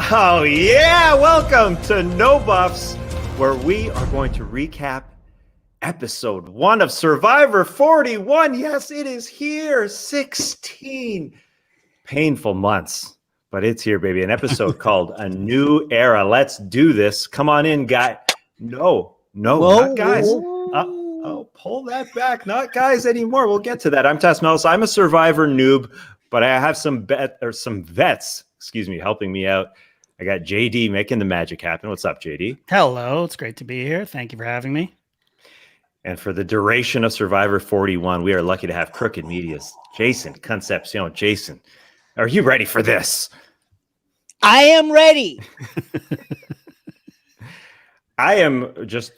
Oh, yeah. Welcome to No Buffs, where we are going to recap episode 1 of Survivor 41. Yes, it is here. 16 painful months, but it's here, baby. An episode called A New Era. Let's do this. Come on in, guy. No, not guys. Pull that back. Not guys anymore. We'll get to that. I'm Tess Mellis. I'm a Survivor noob, but I have some vets, helping me out. I got JD making the magic happen. What's up, JD? Hello. It's great to be here. Thank you for having me. And for the duration of Survivor 41, we are lucky to have Crooked Media's Jason Concepcion. Jason, are you ready for this? I am ready. I just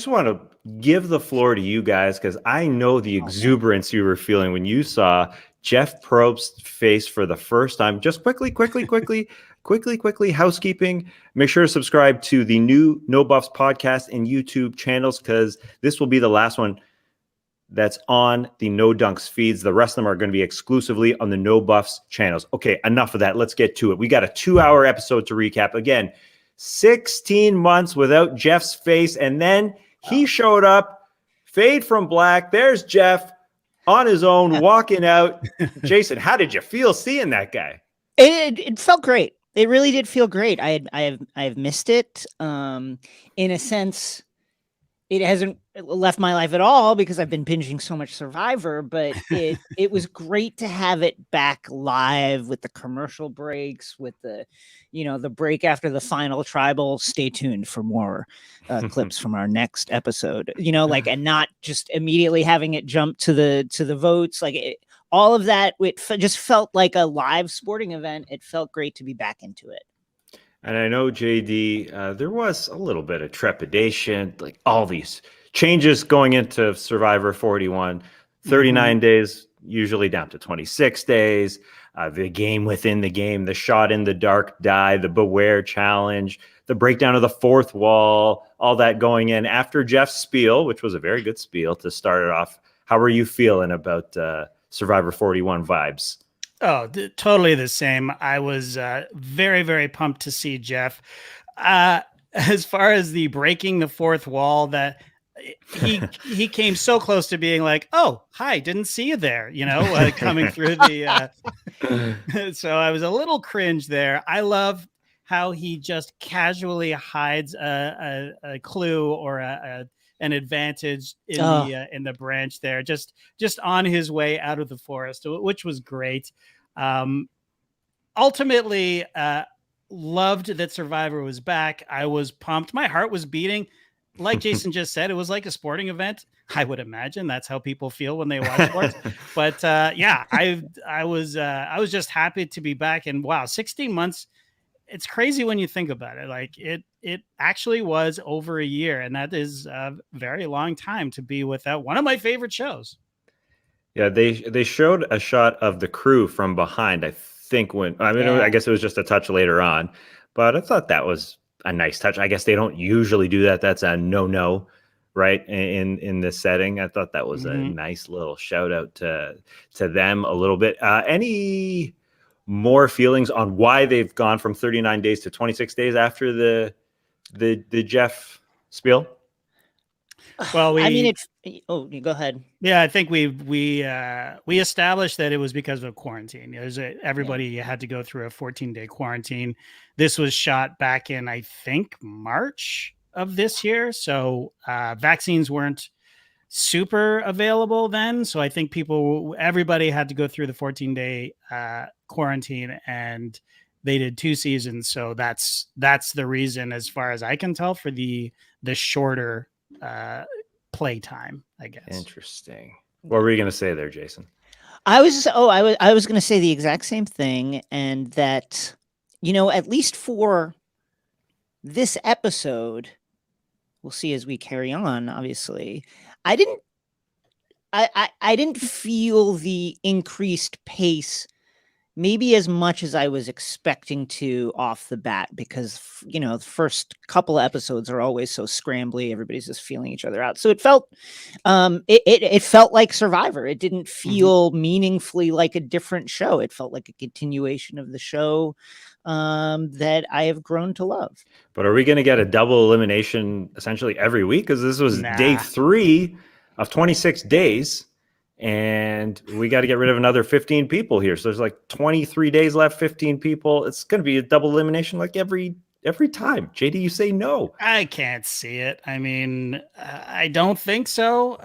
want to give the floor to you guys because I know the exuberance you were feeling when you saw Jeff Probst's face for the first time. Just quickly, housekeeping. Make sure to subscribe to the new No Buffs podcast and YouTube channels because this will be the last one that's on the No Dunks feeds. The rest of them are going to be exclusively on the No Buffs channels. Okay, enough of that. Let's get to it. We got a 2-hour episode to recap. Again, 16 months without Jeff's face, and then he showed up, fade from black. There's Jeff on his own, walking out. Jason, how did you feel seeing that guy? It felt great. It really did feel great. I have missed it. In a sense, it hasn't left my life at all because I've been binging so much Survivor, but it was great to have it back live with the commercial breaks, with the break after the final tribal. Stay tuned for more clips from our next episode, and not just immediately having it jump to the votes. All of that, just felt like a live sporting event. It felt great to be back into it. And I know, JD, there was a little bit of trepidation, like all these changes going into Survivor 41, 39 days, usually down to 26 days, the game within the game, the shot in the dark die, the beware challenge, the breakdown of the fourth wall, all that going in after Jeff's spiel, which was a very good spiel to start it off. How are you feeling about Survivor 41 vibes? Oh, totally the same. I was very, very pumped to see Jeff. As far as the breaking the fourth wall, that he came so close to being like, "Oh, hi, didn't see you there," coming through the. So I was a little cringe there. I love how he just casually hides a clue or an advantage in the branch there, just on his way out of the forest, which was great. Ultimately, loved that Survivor was back. I was pumped. My heart was beating. Like Jason just said, it was like a sporting event. I would imagine that's how people feel when they watch sports. But I was just happy to be back. And wow, 16 months. It's crazy when you think about it. Like it actually was over a year, and that is a very long time to be without one of my favorite shows. Yeah, they showed a shot of the crew from behind. I think I guess it was just a touch later on, but I thought that was a nice touch. I guess they don't usually do that. That's a no, right? In this setting, I thought that was a nice little shout out to them a little bit. Any more feelings on why they've gone from 39 days to 26 days after the Jeff spiel? Well, go ahead. Yeah, I think we established that it was because of quarantine. Everybody had to go through a 14-day quarantine. This was shot back in, I think, March of this year. So vaccines weren't super available then. So I think everybody had to go through the 14-day quarantine, and they did 2 seasons. So that's the reason, as far as I can tell, for the shorter play time, I guess. Interesting. What were you going to say there, Jason? I was going to say the exact same thing, and that at least for this episode, we'll see as we carry on. Obviously, I didn't feel the increased pace maybe as much as I was expecting to off the bat, because the first couple of episodes are always so scrambly. Everybody's just feeling each other out. So it felt, it felt like Survivor. It didn't feel meaningfully like a different show. It felt like a continuation of the show that I have grown to love. But are we going to get a double elimination essentially every week? Because this was day 3 of 26 days. And we got to get rid of another 15 people here. So there's like 23 days left, 15 people. It's going to be a double elimination like every time. JD, you say no. I can't see it. I mean, I don't think so.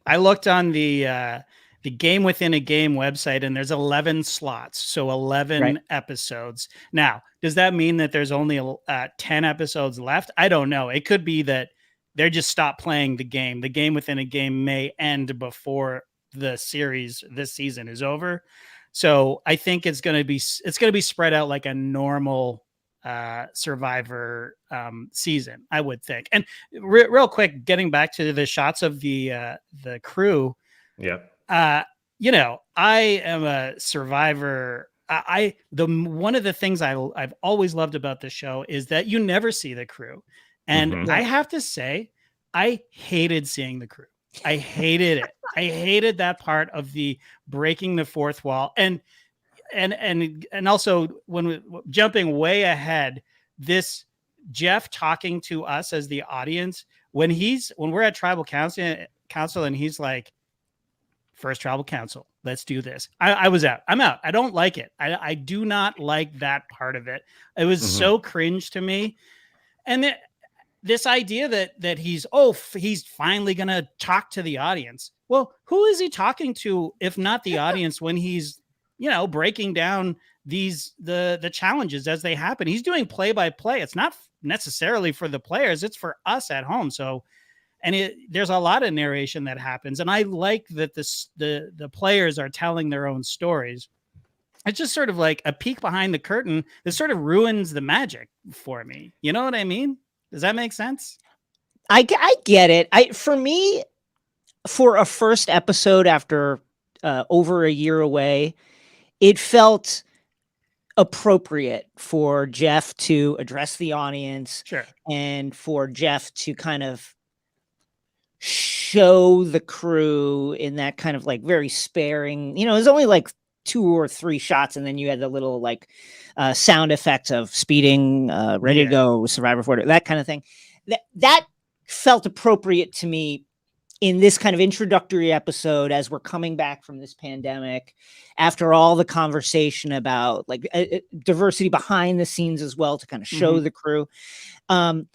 I looked on the Game Within a Game website, and there's 11 slots, so 11 episodes. Now, does that mean that there's only 10 episodes left? I don't know. It could be that they're just stopped playing the game. The Game Within a Game may end before the series this season is over. So I think it's going to be spread out like a normal Survivor season, I would think. And real quick, getting back to the shots of the crew. Yeah. I am a Survivor. One of the things I've always loved about the show is that you never see the crew. And I have to say, I hated seeing the crew. I hated it. I hated that part of the breaking the fourth wall. And also jumping way ahead, this Jeff talking to us as the audience when we're at tribal council and he's like, first tribal council, let's do this. I was out. I'm out. I don't like it. I do not like that part of it. It was so cringe to me. And this idea that he's finally going to talk to the audience. Well, who is he talking to if not the audience when he's, breaking down the challenges as they happen? He's doing play by play. It's not necessarily for the players. It's for us at home. So, and there's a lot of narration that happens. And I like that the players are telling their own stories. It's just sort of like a peek behind the curtain that sort of ruins the magic for me. You know what I mean? Does that make sense? I get it. For me, for a first episode after over a year away, it felt appropriate for Jeff to address the audience. Sure. And for Jeff to kind of show the crew in that kind of like very sparing, there's only like 2 or 3 shots, and then you had the little like sound effects of speeding, ready to go, Survivor 40, that kind of thing. That felt appropriate to me in this kind of introductory episode as we're coming back from this pandemic, after all the conversation about like diversity behind the scenes as well, to kind of show the crew. But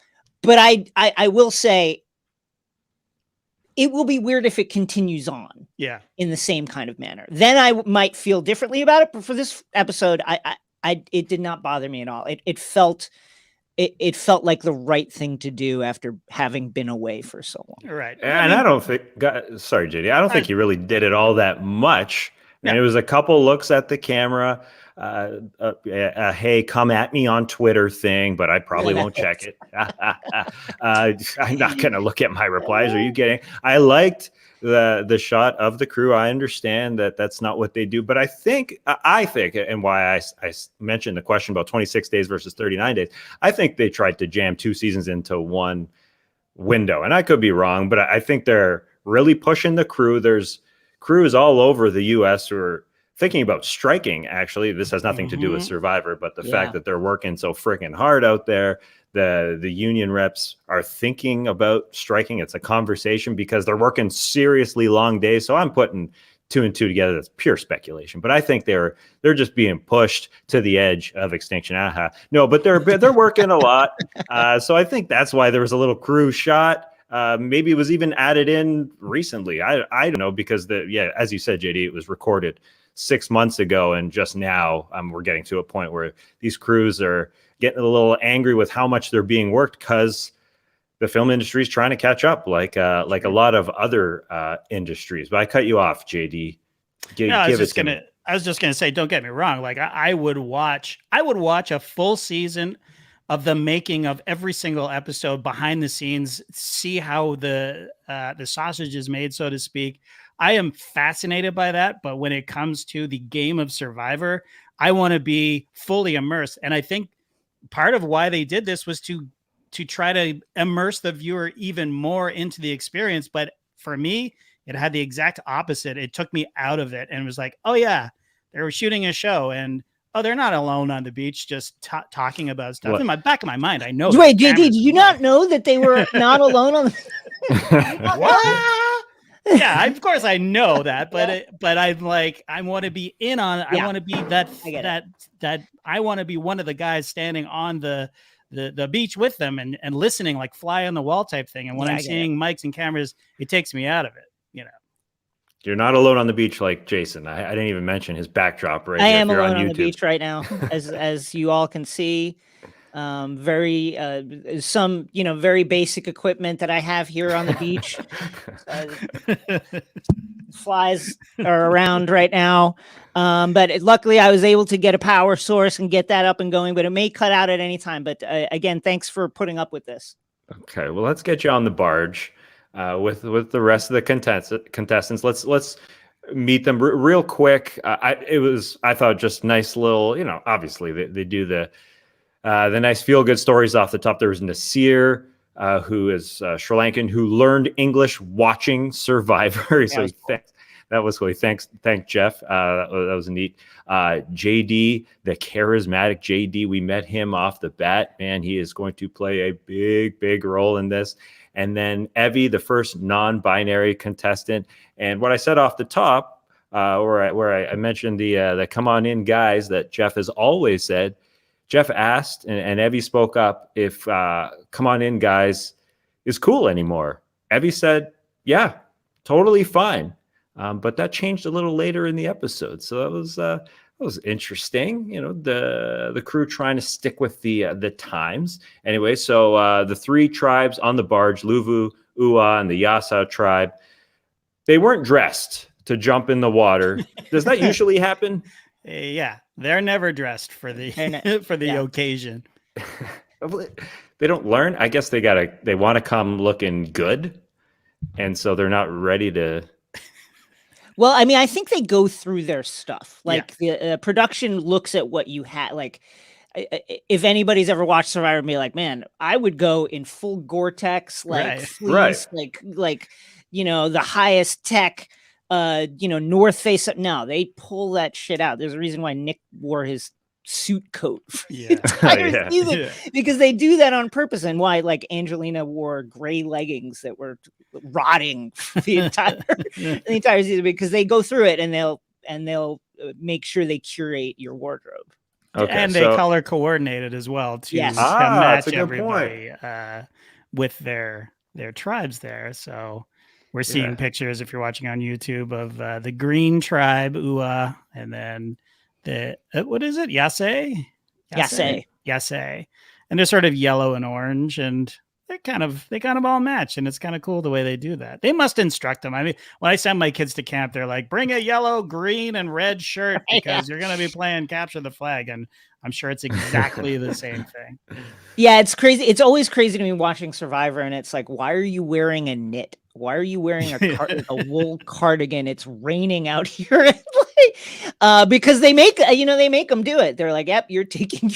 I will say, it will be weird if it continues on in the same kind of manner. Then I might feel differently about it. But for this episode, it did not bother me at all. It felt like the right thing to do after having been away for so long. Right. And I don't think, sorry, JD, I don't think you really did it all that much. And it was a couple looks at the camera, hey, come at me on Twitter thing, but I probably won't check it. I'm not going to look at my replies. Are you kidding? I liked the shot of the crew. I understand that that's not what they do, but I think, and why I mentioned the question about 26 days versus 39 days, I think they tried to jam 2 seasons into one window, and I could be wrong, but I think they're really pushing the crew. There's crews all over the U.S. who are thinking about striking. Actually, this has nothing to do with Survivor, but the fact that they're working so freaking hard out there, the union reps are thinking about striking. It's a conversation because they're working seriously long days. So I'm putting 2 and 2 together. That's pure speculation, but I think they're just being pushed to the edge of extinction. No, but they're working a lot. So I think that's why there was a little crew shot. Maybe it was even added in recently. I don't know, because as you said, JD, it was recorded 6 months ago, and just now we're getting to a point where these crews are getting a little angry with how much they're being worked, because the film industry is trying to catch up, like a lot of other industries. But I cut you off, JD. I was just gonna say, don't get me wrong. Like I would watch a full season the making of every single episode behind the scenes, see how the sausage is made, so to speak. I am fascinated by that. But when it comes to the game of Survivor, I want to be fully immersed. And I think part of why they did this was to try to immerse the viewer even more into the experience. But for me, it had the exact opposite. It took me out of it and was like, oh yeah, they were shooting a show, and oh, they're not alone on the beach just talking about stuff. What? In my back of my mind, I know. Wait, did you not know that they were not alone on the What? Yeah, of course I know that, but I'm like, I want to be in on. I want to be that I want to be one of the guys standing on the beach with them and listening, like fly on the wall type thing. And when I'm seeing mics and cameras, it takes me out of it. You know, you're not alone on the beach like Jason. I didn't even mention his backdrop right. I am alone on the beach right now, as you all can see. Very some very basic equipment that I have here on the beach. Flies are around right now, but luckily I was able to get a power source and get that up and going, but it may cut out at any time. But again, thanks for putting up with this. Okay, well, let's get you on the barge with the rest of the contestants. Let's meet them real quick. I thought just nice little, obviously they do the nice feel-good stories off the top. There was Nasir, who is Sri Lankan, who learned English watching Survivor. So that was cool. Thank Jeff. That was neat. JD, the charismatic JD, we met him off the bat. Man, he is going to play a big role in this. And then Evie, the first non-binary contestant. And what I said off the top, where I mentioned the come on in guys that Jeff has always said. Jeff asked, and Evie spoke up, if come on in, guys, is cool anymore. Evie said, yeah, totally fine. But that changed a little later in the episode. So that was interesting. The crew trying to stick with the times. Anyway, so the three tribes on the barge, Luvu, Ua, and the Yase tribe, they weren't dressed to jump in the water. Does that usually happen? Yeah, they're never dressed for the occasion. They don't learn. I guess they want to come looking good, and so they're not ready to. Well, I mean, I think they go through their stuff. Like the production looks at what you had. Like, if anybody's ever watched Survivor, and be like, man, I would go in full Gore-Tex, fleece, like the highest tech. North Face. No, they pull that shit out. There's a reason why Nick wore his suit coat for the entire season, because they do that on purpose, and why like Angelina wore gray leggings that were rotting the entire season, because they go through it and they'll make sure they curate your wardrobe. Okay, and they color coordinated as well to match everybody with their tribes there. So we're seeing pictures, if you're watching on YouTube, of the green tribe, Ua, and then the what is it? Yase. And they're sort of yellow and orange, and they kind of all match, and it's kind of cool the way they do that. They must instruct them. I mean, when I send my kids to camp, they're like, bring a yellow, green, and red shirt because you're going to be playing capture the flag, and I'm sure it's exactly the same thing. Yeah, it's crazy. It's always crazy to me watching Survivor, and it's like, why are you wearing a knit? Why are you wearing a wool cardigan? It's raining out here. Because they make them do it. They're like, yep, you're taking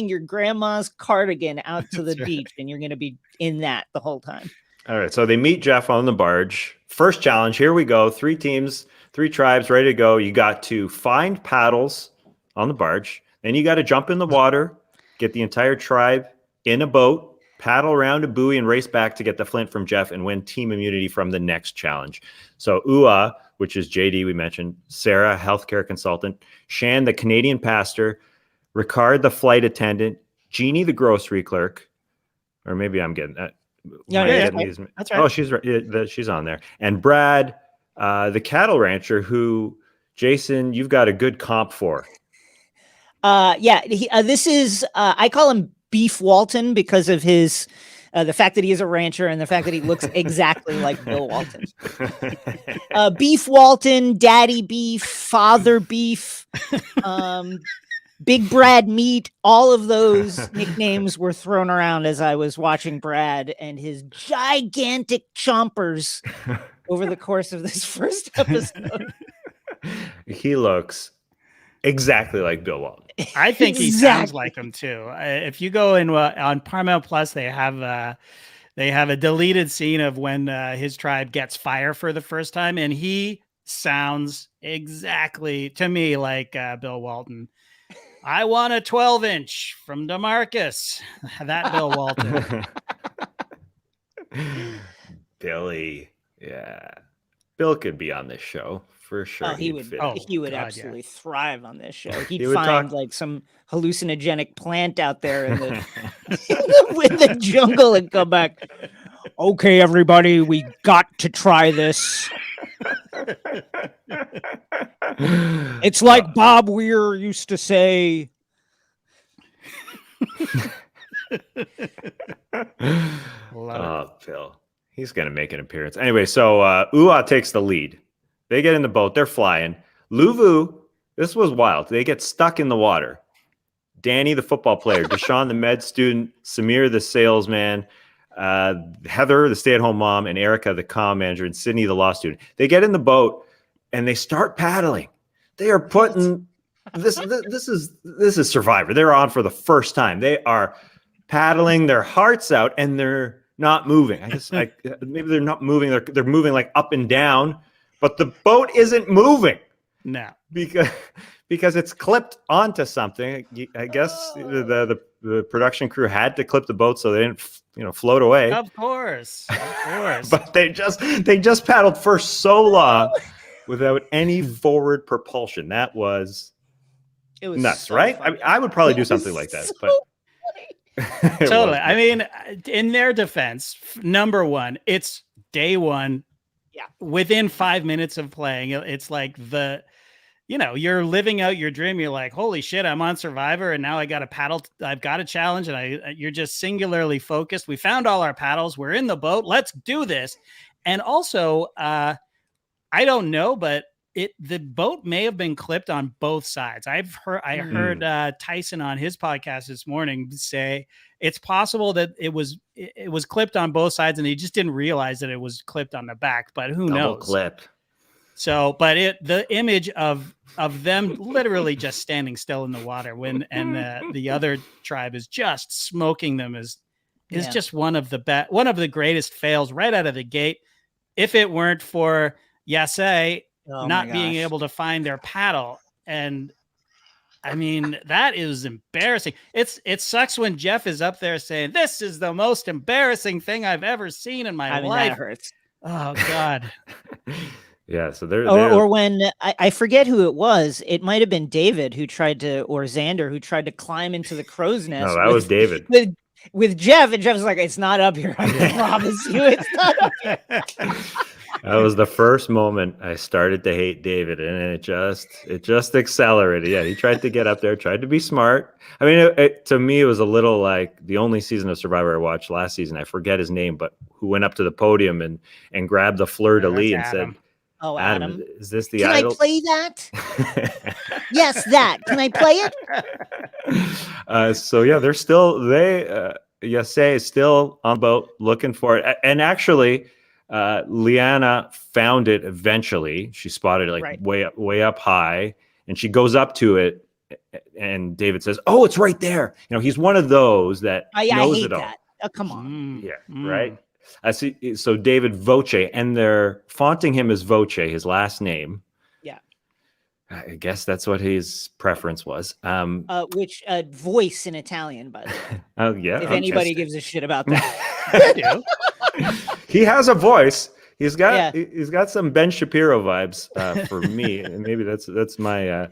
your grandma's cardigan out to the beach, and you're going to be in that the whole time. All right. So they meet Jeff on the barge. First challenge. Here we go. 3 teams, 3 tribes ready to go. You got to find paddles on the barge. Then you got to jump in the water, get the entire tribe in a boat, paddle around a buoy, and race back to get the flint from Jeff and win team immunity from the next challenge. So Ua, which is JD, we mentioned, Sarah, healthcare consultant, Shan, the Canadian pastor, Ricard, the flight attendant, Jeannie, the grocery clerk, or maybe I'm getting that. That's right. Oh, she's right. She's on there. And Brad, the cattle rancher, who, Jason, you've got a good comp for. This is I call him Beef Walton because of his the fact that he is a rancher and the fact that he looks exactly like Bill Walton. Beef Walton, Daddy Beef, Father Beef. Big Brad Meat, all of those nicknames were thrown around as I was watching Brad and his gigantic chompers over the course of this first episode. He looks exactly like Bill Walton. I think he sounds like him too. If you go in on Paramount Plus, they have a deleted scene of when his tribe gets fire for the first time, and he sounds exactly to me like Bill Walton. I want a 12-inch from DeMarcus. That Bill Walton. Billy. Yeah. Bill could be on this show for sure. Oh, he would absolutely thrive on this show. He'd find like some hallucinogenic plant out there in the with the jungle and come back. Okay, everybody, we got to try this. It's like Bob Weir used to say. Phil. He's going to make an appearance. Anyway, so Ua takes the lead. They get in the boat. They're flying. Luvu, this was wild. They get stuck in the water. Danny, the football player, Deshaun, the med student, Samir, the salesman, Heather, the stay-at-home mom, and Erica, the comm manager, and Sydney, the law student. They get in the boat and they start paddling. They are putting this is Survivor. They're on for the first time. They are paddling their hearts out and they're not moving. I guess maybe they're not moving. They're moving like up and down, but the boat isn't moving. No, because it's clipped onto something. I guess the production crew had to clip the boat so they didn't float away. Of course. But they just paddled for so long without any forward propulsion. That was nuts, so right? I would probably do something like that, but. Totally. I mean, in their defense, number one, it's day one. Yeah. Within 5 minutes of playing, it's like you're living out your dream. You're like, holy shit, I'm on Survivor, and now I got a paddle. I've got a challenge, and you're just singularly focused. We found all our paddles. We're in the boat. Let's do this. And also, I don't know, but the boat may have been clipped on both sides. I heard Tyson on his podcast this morning say it's possible that it was clipped on both sides and he just didn't realize that it was clipped on the back, but who knows? Clip. So, but the image of them literally just standing still in the water the other tribe is just smoking them is just one of the greatest fails right out of the gate. If it weren't for Yase not being able to find their paddle. And I mean, that is embarrassing. It sucks when Jeff is up there saying, this is the most embarrassing thing I've ever seen in my life. That hurts. Oh God. Yeah. So they're or when I forget who it was, it might've been David or Xander who tried to climb into the crow's nest. No, that was David. With Jeff, and Jeff's like, it's not up here. I promise you it's not up here. That was the first moment I started to hate David, and it just accelerated. Yeah, he tried to get up there, tried to be smart. I mean, to me, it was a little like the only season of Survivor I watched last season. I forget his name, but who went up to the podium and grabbed the fleur-de-lis and said, "Oh, Adam, is this the Can idol? I play that? Yes, that. Can I play it?" So yeah, Yase is still on the boat looking for it, and actually. Liana found it eventually. She spotted it way up high, and she goes up to it. And David says, "Oh, it's right there." He's one of those that knows it all. That. Oh, come on. Right. I see. So David Voce, and they're faunting him as Voce, his last name. Yeah. I guess that's what his preference was. Which voice in Italian, by the way. Oh yeah. If anybody gives a shit about that, I do. He has a voice. He's got some Ben Shapiro vibes for me, and maybe that's my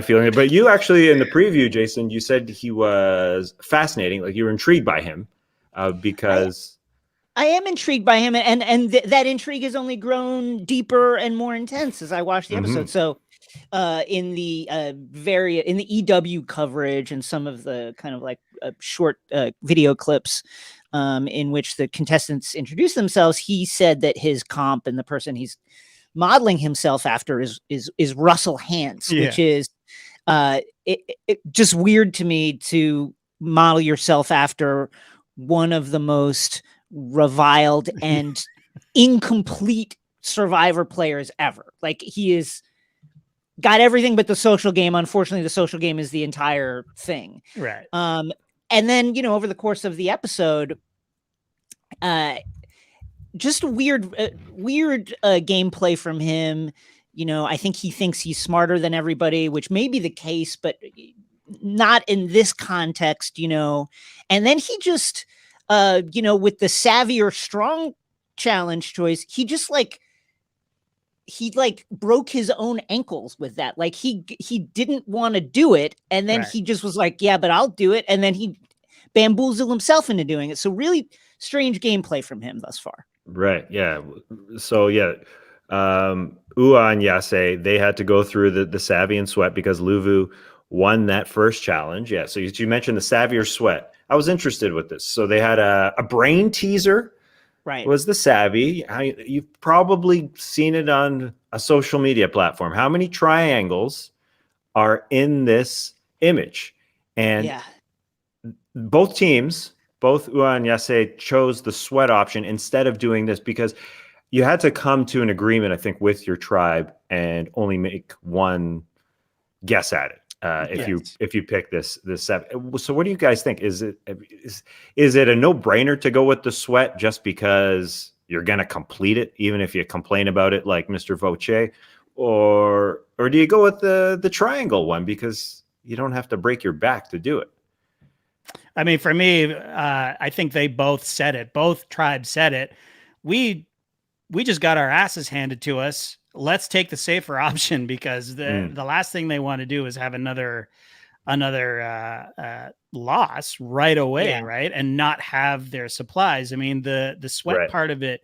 feeling. But you actually in the preview, Jason, you said he was fascinating. Like you were intrigued by him because I am intrigued by him, and that intrigue has only grown deeper and more intense as I watched the episode. So in the EW coverage and some of the kind of like short video clips in which the contestants introduce themselves, he said that his comp and the person he's modeling himself after is Russell Hantz, which is just weird to me to model yourself after one of the most reviled and incomplete Survivor players ever. Like, he is got everything but the social game. Unfortunately, the social game is the entire thing. Right. And then, you know, over the course of the episode, just weird gameplay from him. You know, I think he thinks he's smarter than everybody, which may be the case, but not in this context, you know. And then he just, you know, with the savvy or strong challenge choice, he just he broke his own ankles with that. Like, he didn't want to do it, and then he just was like, yeah, but I'll do it, and then he bamboozled himself into doing it. So really strange gameplay from him thus far. Right. Yeah. So yeah, Ua and Yase, they had to go through the savvy and sweat because Luvu won that first challenge. Yeah. So you mentioned the savvy or sweat. I was interested with this. So they had a brain teaser. Right. Was the savvy. You've probably seen it on a social media platform. How many triangles are in this image? And both teams, both Ua and Yase, chose the sweat option instead of doing this because you had to come to an agreement, I think, with your tribe and only make one guess at it. If you pick this seven. So what do you guys think? Is it a no-brainer to go with the sweat just because you're gonna complete it, even if you complain about it like Mr. Voce? Or do you go with the triangle one because you don't have to break your back to do it? I mean, for me, I think they both said it. Both tribes said it. We just got our asses handed to us. Let's take the safer option because the last thing they want to do is have another loss right away, right? And not have their supplies. I mean, the sweat part of it,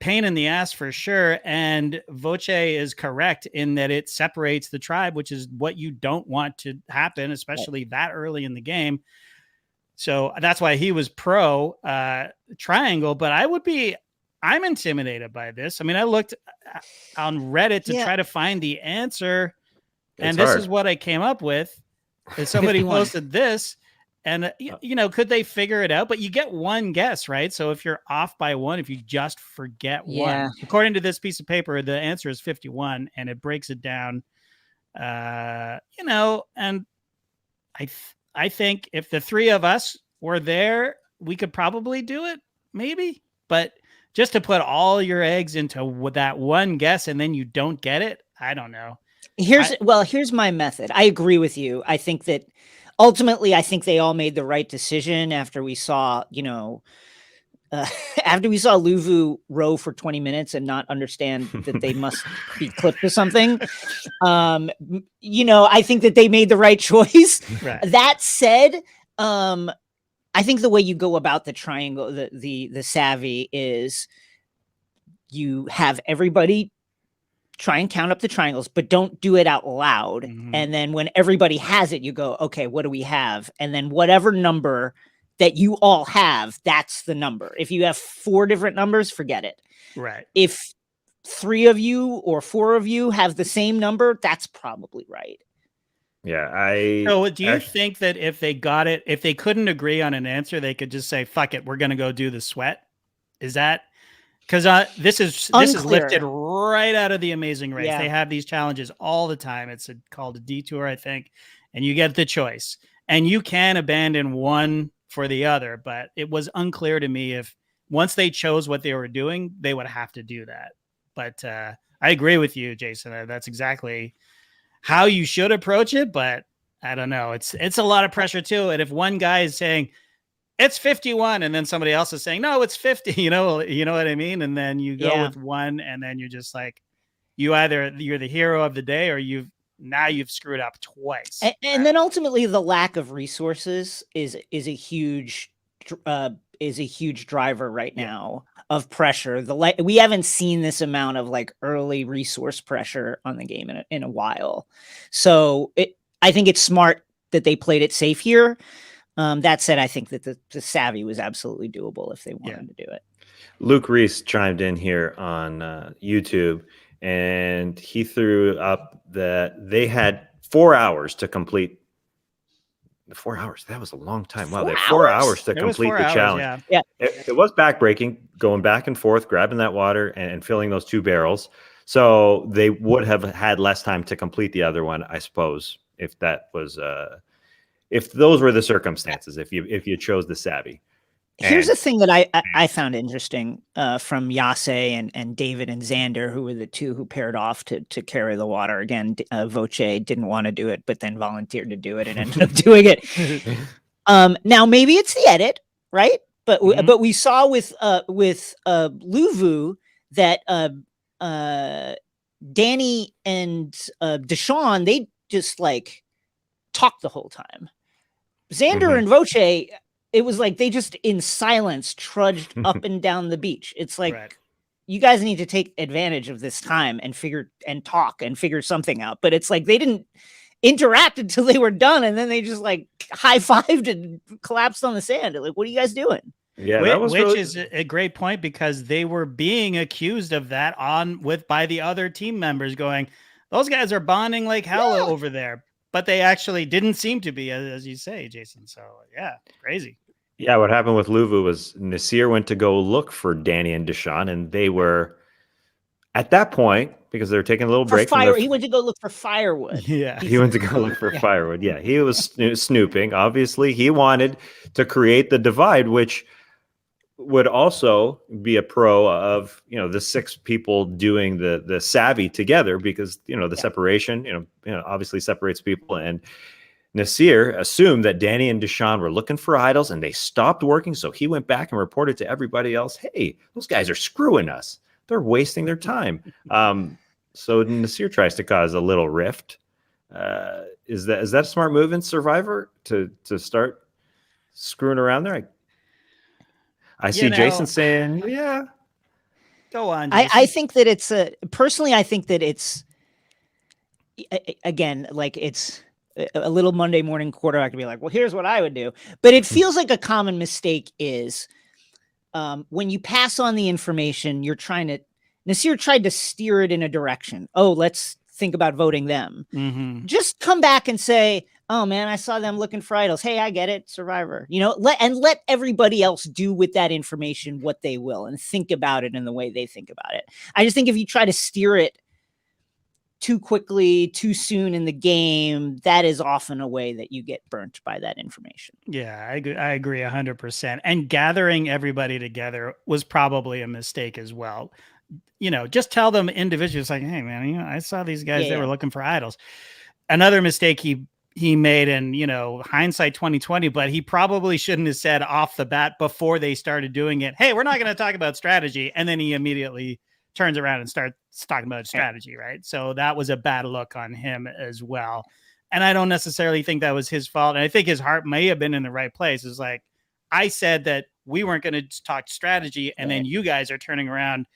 pain in the ass for sure. And Voce is correct in that it separates the tribe, which is what you don't want to happen, especially that early in the game. So that's why he was pro triangle, but I'm intimidated by this. I mean, I looked on Reddit to try to find the answer, and this is what I came up with. And somebody posted this, and you know, could they figure it out? But you get one guess, right? So if you're off by one, if you just forget one, according to this piece of paper, the answer is 51, and it breaks it down. You know, and I think if the three of us were there, we could probably do it, maybe, but just to put all your eggs into that one guess and then you don't get it, I don't know. Here's my method. I agree with you. I think that ultimately, I think they all made the right decision after we saw, you know, after we saw Luvu row for 20 minutes and not understand that they must be clipped or something. You know, I think that they made the right choice. Right. That said, I think the way you go about the triangle, the savvy, is you have everybody try and count up the triangles, but don't do it out loud. And then when everybody has it, you go, okay, what do we have? And then whatever number that you all have, that's the number. If you have 4 different numbers, forget it. Right. If 3 of you or 4 of you have the same number, that's probably right. Yeah, So do you think that if they got it, if they couldn't agree on an answer, they could just say, fuck it, we're going to go do the sweat? Is that because this is lifted right out of the Amazing Race. They have these challenges all the time. It's called a detour, I think, and you get the choice and you can abandon one for the other, but it was unclear to me if once they chose what they were doing, they would have to do that. But I agree with you, Jason. That's exactly how you should approach it, but I don't know. It's a lot of pressure too. And if one guy is saying it's 51 and then somebody else is saying, no, it's 50, you know what I mean? And then you go with one and then you're just like, you're the hero of the day or you've screwed up twice. And then ultimately the lack of resources is a huge driver right now of pressure. We haven't seen this amount of like early resource pressure on the game in a while. So I think it's smart that they played it safe here. That said, I think that the savvy was absolutely doable if they wanted to do it. Luke Reese chimed in here on YouTube, and he threw up that they had 4 hours to complete. 4 hours. That was a long time. Wow, they had 4 hours to It was complete 4 the hours, challenge. yeah. It was backbreaking, going back and forth, grabbing that water and filling those 2 barrels. So they would have had less time to complete the other one, I suppose, if that was if those were the circumstances, if you chose the savvy. Here's And the thing that I found interesting from Yase and David and Xander, who were the 2 who paired off to carry the water. Again, Voce didn't want to do it, but then volunteered to do it and ended up doing it. Now maybe it's the edit, right? But but we saw with Luvu that Danny and Deshaun, they just like talked the whole time. Xander and Voce, it was like they just in silence trudged up and down the beach. It's like, you guys need to take advantage of this time and talk and figure something out. But it's like they didn't interact until they were done, and then they just like high-fived and collapsed on the sand. Like, what are you guys doing? Yeah, that was which is a great point, because they were being accused of that by the other team members, going, those guys are bonding like hell over there. But they actually didn't seem to be, as you say, Jason. So, yeah, crazy. Yeah, what happened with Luvu was Nasir went to go look for Danny and Deshaun, and they were at that point, because they were taking a little break. He went to go look for firewood. Yeah. He went to go look for firewood. Yeah, he was snooping. Obviously, he wanted to create the divide, which would also be a pro of, the 6 people doing the savvy together, because, the separation, obviously separates people. And Nasir assumed that Danny and Deshaun were looking for idols and they stopped working. So he went back and reported to everybody else, hey, those guys are screwing us. They're wasting their time. So Nasir tries to cause a little rift. Is that a smart move in Survivor to start screwing around there? I see Jason saying, yeah. Go on, Jason. I think that it's personally, I think that it's, again, like it's a little Monday morning quarterback to be like, well, here's what I would do. But it feels like a common mistake is when you pass on the information, Nasir tried to steer it in a direction. Oh, let's think about voting them. Just come back and say, oh man, I saw them looking for idols. Hey, I get it. Survivor, let everybody else do with that information what they will, and think about it in the way they think about it. I just think if you try to steer it too quickly, too soon in the game, that is often a way that you get burnt by that information. Yeah, I agree 100%. And gathering everybody together was probably a mistake as well. Just tell them individually, it's like, hey man, I saw these guys that were looking for idols. Another mistake he made, and hindsight 2020, but he probably shouldn't have said off the bat before they started doing it, hey, we're not going to talk about strategy. And then he immediately turns around and starts talking about strategy, right? So that was a bad look on him as well. And I don't necessarily think that was his fault. And I think his heart may have been in the right place. It's like, I said that we weren't going to talk strategy, and then you guys are turning around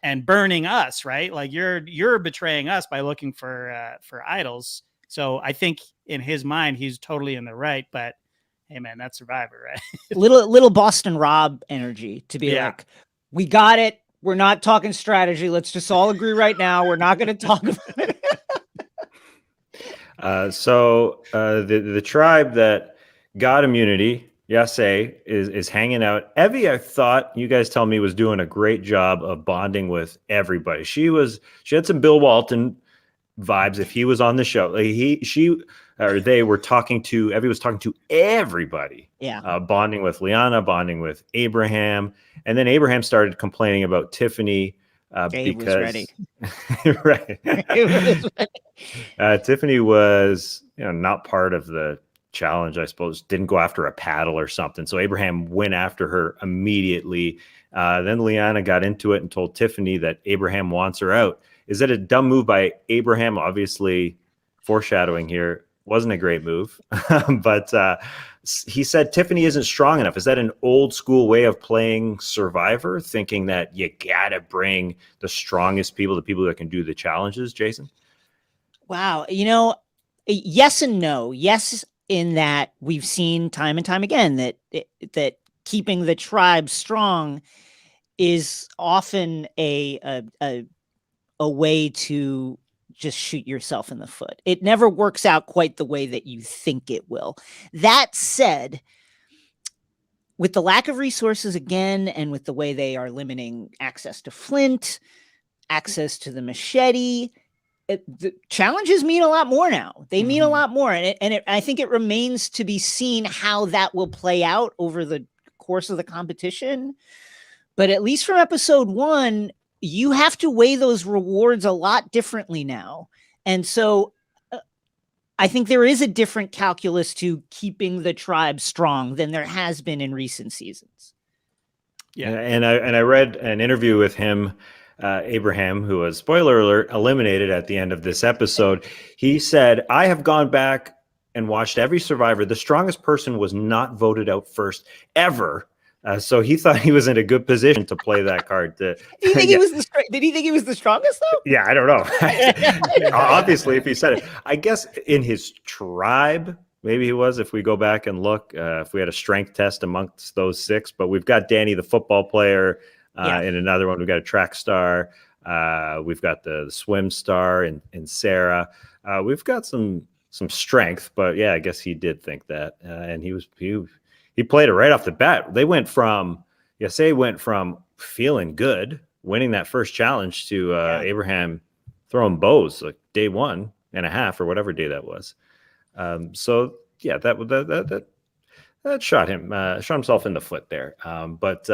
and burning us, right? Like you're betraying us by looking for idols. So I think in his mind, he's totally in the right, but hey man, that's Survivor, right? little Boston Rob energy to be like, we got it. We're not talking strategy. Let's just all agree right now. We're not going to talk about it. So the tribe that got immunity, Yase, is hanging out. Evie, I thought, you guys tell me, was doing a great job of bonding with everybody. She had some Bill Walton vibes. If he was on the show, they were talking to, Evie was talking to everybody. Yeah. Bonding with Liana, bonding with Abraham. And then Abraham started complaining about Tiffany because right. Tiffany was, not part of the challenge, I suppose, didn't go after a paddle or something. So Abraham went after her immediately. Then Liana got into it and told Tiffany that Abraham wants her out. Is that a dumb move by Abraham? Obviously, foreshadowing here, wasn't a great move. But he said Tiffany isn't strong enough. Is that an old school way of playing Survivor, thinking that you gotta bring the strongest people, the people that can do the challenges, Jason? Wow. Yes and no. Yes, in that we've seen time and time again that keeping the tribe strong is often a way to just shoot yourself in the foot. It never works out quite the way that you think it will. That said, with the lack of resources again, and with the way they are limiting access to flint, access to the machete, the challenges mean a lot more now. They mean a lot more. And I think it remains to be seen how that will play out over the course of the competition. But at least from episode 1, you have to weigh those rewards a lot differently now. And so I think there is a different calculus to keeping the tribe strong than there has been in recent seasons. Yeah, and I read an interview with him, Abraham, who was, spoiler alert, eliminated at the end of this episode. He said, "I have gone back and watched every Survivor. The strongest person was not voted out first ever." So he thought he was in a good position to play that card. Did he think he was the strongest though? Yeah, I don't know. Obviously, if he said it, I guess in his tribe, maybe he was. If we go back and look, if we had a strength test amongst those 6, but we've got Danny, the football player, in another one. We've got a track star. We've got the swim star in Sarah. We've got some strength, but yeah, I guess he did think that, and he played it right off the bat. They went from Yase went from feeling good, winning that first challenge, to Abraham throwing bows like day 1.5 or whatever day that was. So yeah, that shot himself in the foot there. But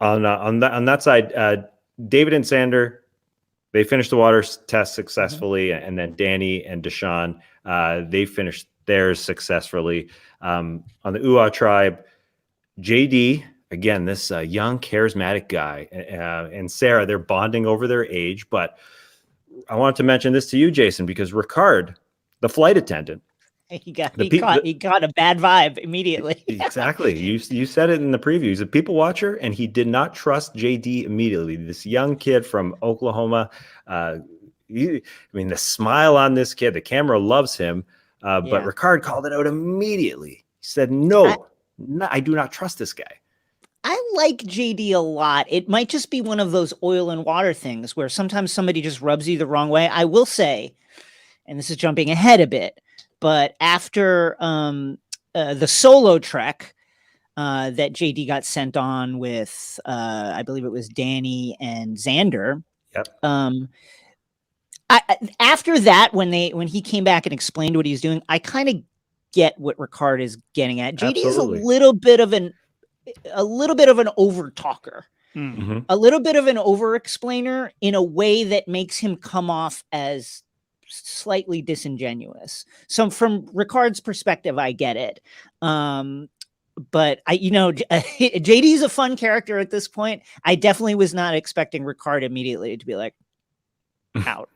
on that side, David and Sander, they finished the water test successfully, and then Danny and Deshaun, they finished theirs successfully. On the UA tribe, JD, again, this young, charismatic guy, and Sarah, they're bonding over their age. But I wanted to mention this to you, Jason, because Ricard, the flight attendant, he got a bad vibe immediately. Exactly. You said it in the preview. He's a people watcher, and he did not trust JD immediately. This young kid from Oklahoma. The smile on this kid, the camera loves him. But Ricard called it out immediately. He said, no, I do not trust this guy. I like JD a lot. It might just be one of those oil and water things where sometimes somebody just rubs you the wrong way. I will say, and this is jumping ahead a bit, but after the solo trek that JD got sent on with, I believe it was Danny and Xander. Yep. After that, when he came back and explained what he was doing, I kind of get what Ricard is getting at. JD Absolutely. is a little bit of an over talker, a little bit of an over explainer in a way that makes him come off as slightly disingenuous. So from Ricard's perspective, I get it. But JD's a fun character at this point. I definitely was not expecting Ricard immediately to be like out.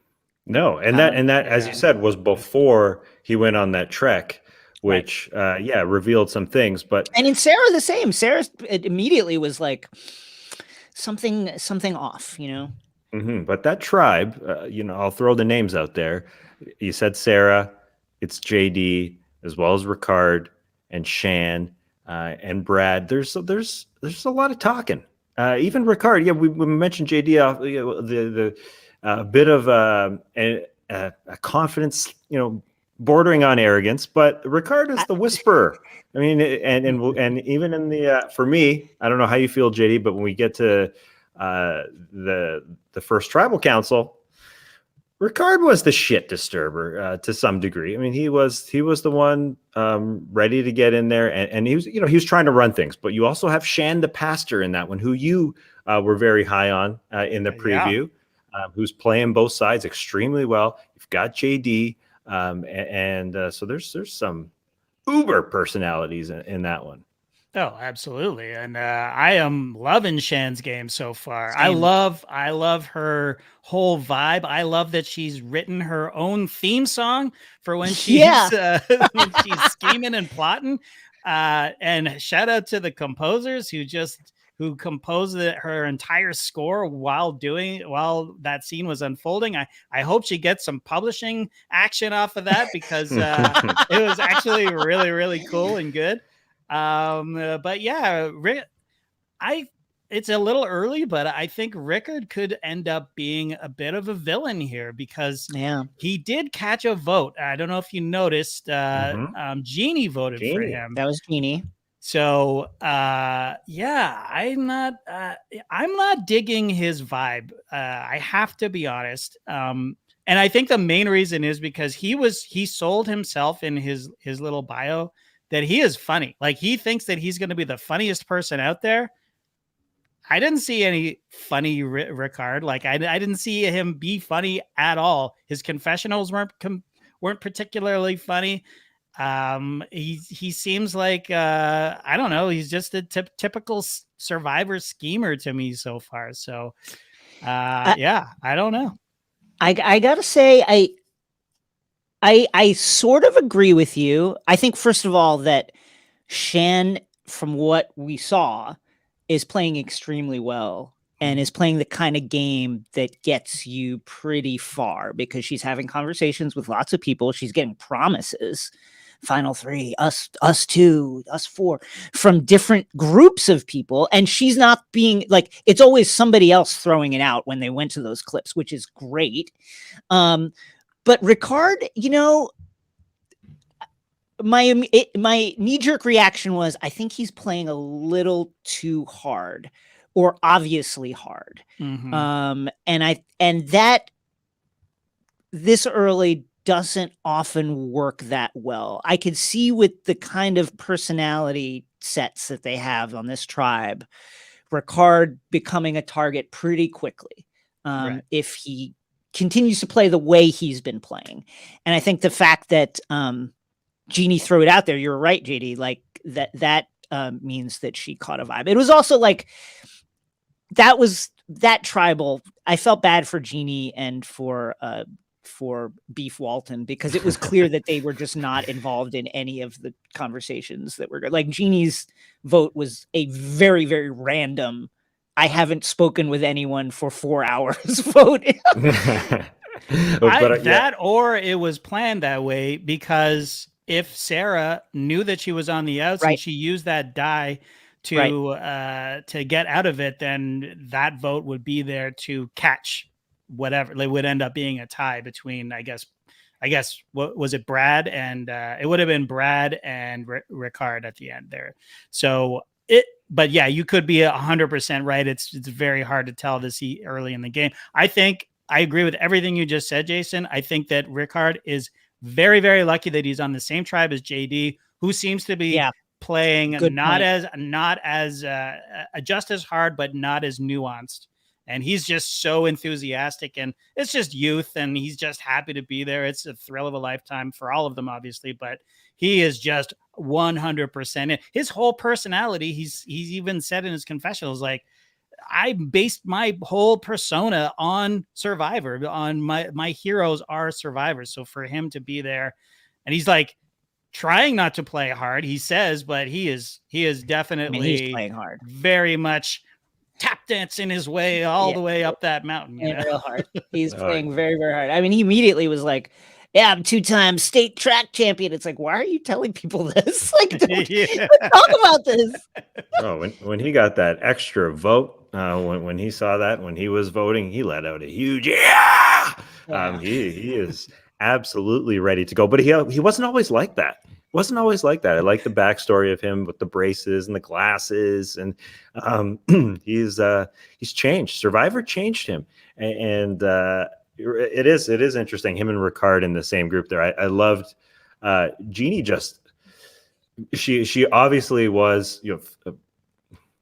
No, and that as you said, was before he went on that trek, which revealed some things. But and in Sarah, the same. Sarah immediately was like something off, But that tribe, I'll throw the names out there. You said Sarah, it's JD, as well as Ricard and Shan and Brad. There's a lot of talking. Even Ricard, we mentioned JD, the bit of a confidence, bordering on arrogance, but Ricard is the whisperer. I mean, and even in the for me, I don't know how you feel, JD, but when we get to the first tribal council, Ricard was the shit disturber to some degree. I mean, he was the one ready to get in there, and he was trying to run things. But you also have Shan the pastor in that one, who you were very high on in the preview. Who's playing both sides extremely well. You've got JD, so there's some uber personalities in that one. Oh, absolutely. And I am loving Shan's game so far. Same. I love her whole vibe. I love that she's written her own theme song for when she's when she's scheming and plotting. And shout out to the composers who composed her entire score while that scene was unfolding. I hope she gets some publishing action off of that, because it was actually really, really cool and good. But yeah, it's a little early, but I think Rickard could end up being a bit of a villain here because Yeah. he did catch a vote. I don't know if you noticed. Jeannie voted for Jeannie. him. That was Jeannie. So yeah, I'm not digging his vibe. I have to be honest. And I think the main reason is because he sold himself in his little bio that he is funny. Like he thinks that he's going to be the funniest person out there. I didn't see any funny Rickard. Like I didn't see him be funny at all. His confessionals weren't particularly funny. He seems like I don't know. He's just a typical survivor schemer to me so far. So yeah, I don't know. I gotta say, I sort of agree with you. I think first of all that Shan, from what we saw, is playing extremely well and is playing the kind of game that gets you pretty far because she's having conversations with lots of people. She's getting promises. Final three, us two, us four, from different groups of people. And she's not being like, it's always somebody else throwing it out when they went to those clips, which is great. But Rickard, you know, my knee-jerk reaction was, I think he's playing a little too hard or obviously hard. And that this early doesn't often work that well. I could see with the kind of personality sets that they have on this tribe, Rickard becoming a target pretty quickly Right. if he continues to play the way he's been playing. And I think the fact that Jeannie threw it out there, you're right, JD, like that means that she caught a vibe. It was also like that tribal. I felt bad for Jeannie and for Beef Walton because it was clear that they were just not involved in any of the conversations that were good. Like Jeannie's vote was a very, very random, I haven't spoken with anyone for 4 hours vote. Or it was planned that way because if Sarah knew that she was on the outs and she used that die to get out of it, then that vote would be there to catch whatever. They would end up being a tie between, I guess, what was it, Brad and it would have been Brad and Rickard at the end there. So but yeah, you could be 100% right. It's very hard to tell this early in the game. I think I agree with everything you just said, Jason. I think that Rickard is very, very lucky that he's on the same tribe as JD, who seems to be playing not as just as hard, but not as nuanced. And he's just so enthusiastic, and it's just youth, and he's just happy to be there. It's a thrill of a lifetime for all of them, obviously, but he is just 100%. His whole personality, he's even said in his confessionals, like, I based my whole persona on Survivor, on my heroes are survivors. So for him to be there, and he's like trying not to play hard, he says, but he is definitely he's playing hard, very much tap dancing his way all the way up that mountain. Real hard. He's playing very, very hard. I mean, he immediately was like, yeah, I'm 2-time state track champion. It's like, why are you telling people this? Like, don't talk about this. Oh, when he got that extra vote, when he saw that, when he was voting, he let out a huge yeah. He is absolutely ready to go, but he wasn't always like that. Wasn't always like that. I like the backstory of him with the braces and the glasses, and he's changed. Survivor changed him, and it is interesting. Him and Rickard in the same group there. I loved Jeannie. Just she obviously was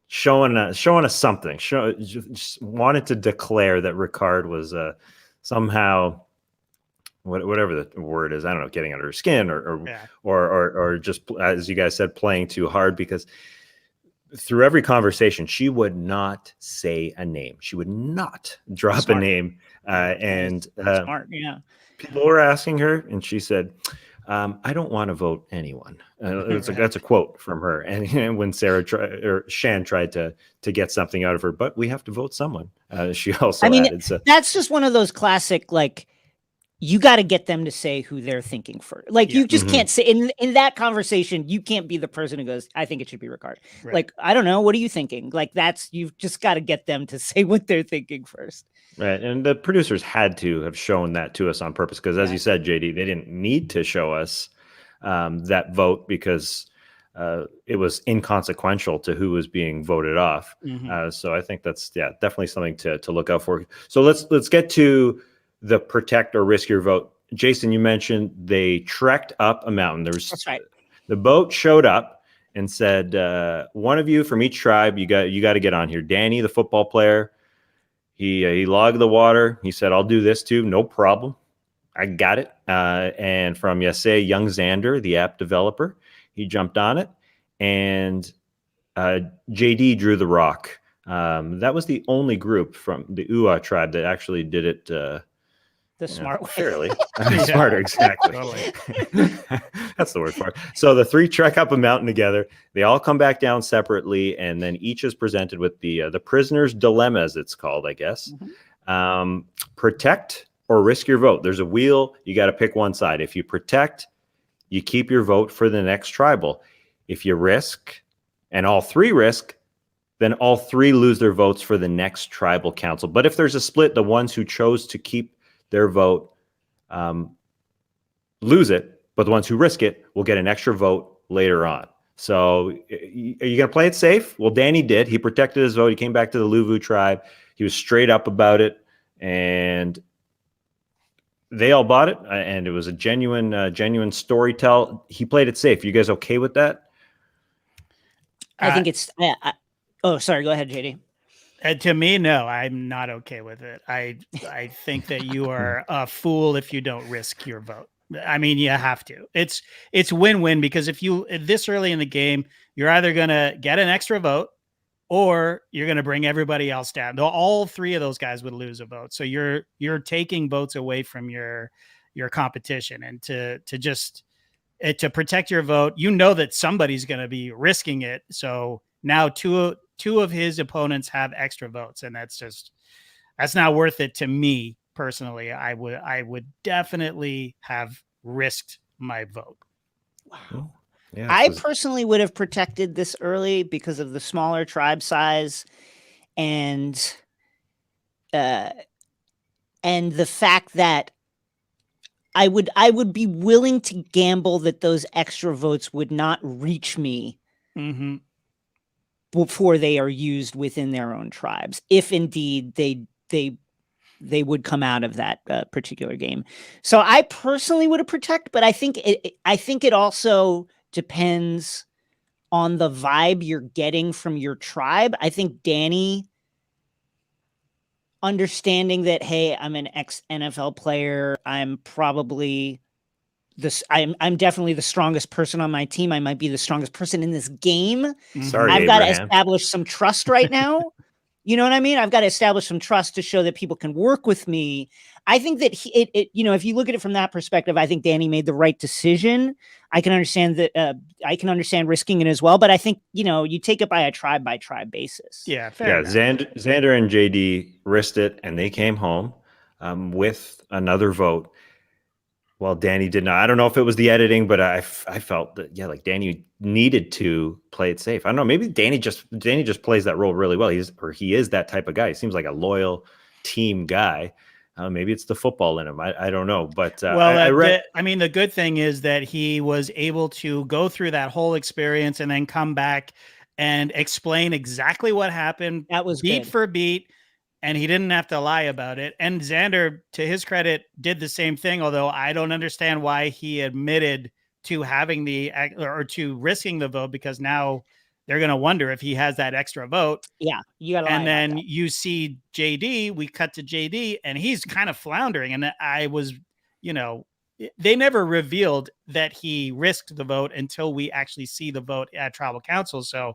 showing us something. Just wanted to declare that Rickard was somehow, whatever the word is, I don't know, getting under her skin or just, as you guys said, playing too hard, because through every conversation, she would not say a name. She would not drop a name. Smart, yeah. People were asking her, and she said, I don't want to vote anyone. That's a quote from her. And when Shan tried to get something out of her, but we have to vote someone. She also added. So that's just one of those classic, like, you got to get them to say who they're thinking first. Like you just Mhm. can't say in that conversation, you can't be the person who goes, I think it should be Ricard. Right. Like, I don't know. What are you thinking? Like you've just got to get them to say what they're thinking first. Right. And the producers had to have shown that to us on purpose because, as Yeah. you said, JD, they didn't need to show us that vote because it was inconsequential to who was being voted off. Mhm. So I think that's definitely something to look out for. So let's get to the protect or risk your vote. Jason, you mentioned they trekked up a mountain. That's right. The boat showed up and said, one of you from each tribe, you got to get on here. Danny, the football player, he logged the water. He said, I'll do this too. No problem. I got it. And from Yase, young Xander, the app developer, he jumped on it. And JD drew the rock. That was the only group from the Ua tribe that actually did it The smart way. fairly. Smarter, exactly. Totally. That's the word for it. So the three trek up a mountain together. They all come back down separately, and then each is presented with the prisoner's dilemma, as it's called, I guess. Mhm. Protect or risk your vote. There's a wheel. You got to pick one side. If you protect, you keep your vote for the next tribal. If you risk, and all three risk, then all three lose their votes for the next tribal council. But if there's a split, the ones who chose to keep their vote lose it, but the ones who risk it will get an extra vote later on. So are you going to play it safe? Well, Danny did. He protected his vote. He came back to the Luvu tribe. He was straight up about it, and they all bought it, and it was a genuine storytell. He played it safe. You guys okay with that? I think it's. Oh, sorry. Go ahead, JD. To me, no, I'm not okay with it. I think that you are a fool if you don't risk your vote. I mean, you have to. It's win-win because if you this early in the game, you're either going to get an extra vote or you're going to bring everybody else down. All three of those guys would lose a vote. So you're taking votes away from your competition, and to protect your vote, you know that somebody's going to be risking it. So now two of his opponents have extra votes, and that's not worth it to me personally. I would definitely have risked my vote. Wow. Yeah, I personally would have protected this early because of the smaller tribe size and the fact that I would be willing to gamble that those extra votes would not reach me before they are used within their own tribes, if indeed they would come out of that particular game. So I personally would have protect, but I think it also depends on the vibe you're getting from your tribe. I think Danny understanding that, hey, I'm an ex-NFL player. I'm probably I'm definitely the strongest person on my team. I might be the strongest person in this game. Sorry, I've got to establish some trust right now. You know what I mean? I've got to establish some trust to show that people can work with me. I think that if you look at it from that perspective, I think Danny made the right decision. I can understand that. I can understand risking it as well, but I think, you take it by tribe basis. Yeah. Fair enough. Xander and JD risked it, and they came home with another vote. Well, Danny did not. I don't know if it was the editing, but I felt that, like Danny needed to play it safe. I don't know. Maybe Danny just plays that role really well. He is that type of guy. He seems like a loyal team guy. Maybe it's the football in him. I don't know. But the good thing is that he was able to go through that whole experience and then come back and explain exactly what happened. That was beat good. for beat. And he didn't have to lie about it. And Xander, to his credit, did the same thing, although I don't understand why he admitted to having to risking the vote, because now they're going to wonder if he has that extra vote. Yeah, you got to lie. And then you see JD, we cut to JD, and he's kind of floundering. And I was, they never revealed that he risked the vote until we actually see the vote at tribal council. So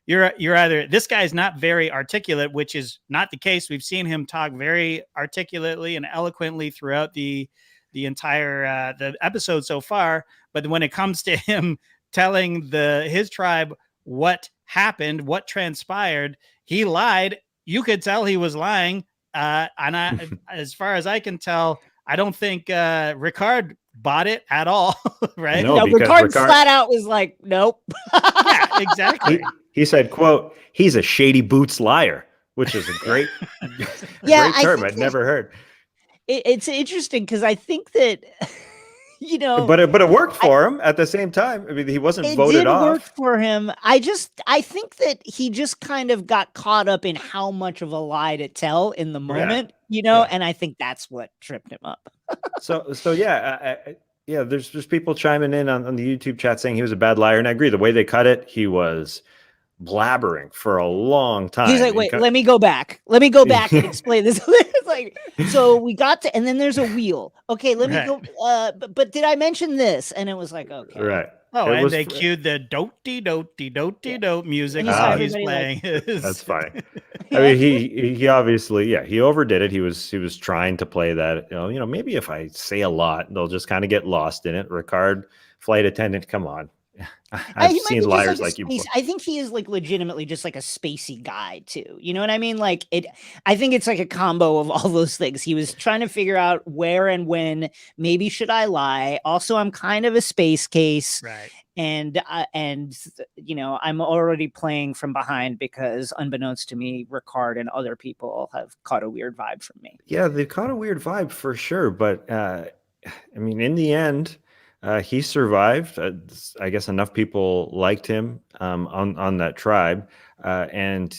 you're either, this guy's not very articulate, which is not the case. We've seen him talk very articulately and eloquently throughout the entire the episode so far. But when it comes to him telling his tribe what happened, what transpired, he lied. You could tell he was lying. And as far as I can tell, I don't think Ricard bought it at all, right? No, No, because Ricard Ricard- flat out was like, nope. Yeah, exactly. he said, quote, he's a shady boots liar, which is a great, Yeah, great I term think I'd never heard. It's interesting because I think that, But it worked for him at the same time. I mean, he wasn't it voted did work off. for him. I think that he just kind of got caught up in how much of a lie to tell in the moment, Yeah. and I think that's what tripped him up. So yeah, yeah. There's people chiming in on the YouTube chat saying he was a bad liar, and I agree. The way they cut it, he was blabbering for a long time. He's like, wait, let me go back. Let me go back and explain this. It's like, so we got to, and then there's a wheel. Okay, let me go. But did I mention this? And it was like, okay, right. Oh, It and was they cued the dote music And you saw while he's everybody, playing. That's fine. I mean, he obviously, he overdid it. He was trying to play that, maybe if I say a lot, they'll just kind of get lost in it. Ricard, flight attendant, come on. I've he might seen be just liars like like you. I think he is like legitimately just like a spacey guy too. You know what I mean? Like I think it's like a combo of all those things. He was trying to figure out where and when, maybe should I lie? Also, I'm kind of a space case. Right. And I'm already playing from behind because unbeknownst to me, Ricard and other people have caught a weird vibe from me. Yeah, they've caught a weird vibe for sure. But I mean, in the end, he survived. I guess enough people liked him on that tribe. And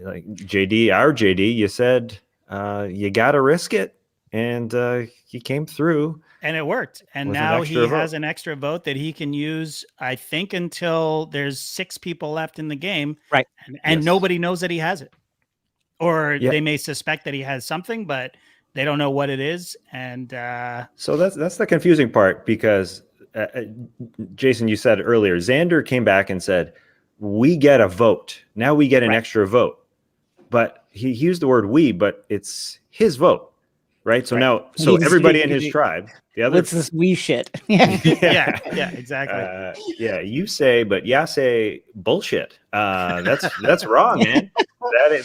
like our JD, you said you got to risk it. And he came through. And it worked. And now he has an extra vote that he can use, I think, until there's 6 people left in the game. Right. And nobody knows that he has it. Or they may suspect that he has something, but they don't know what it is. And so that's the confusing part, because Jason, you said earlier, Xander came back and said, we get a vote. Now we get an extra vote. But he used the word we, but it's his vote. Right. So now, everybody in his tribe, the other, what's this we shit? yeah, exactly. You say, but Yase bullshit. That's wrong, man.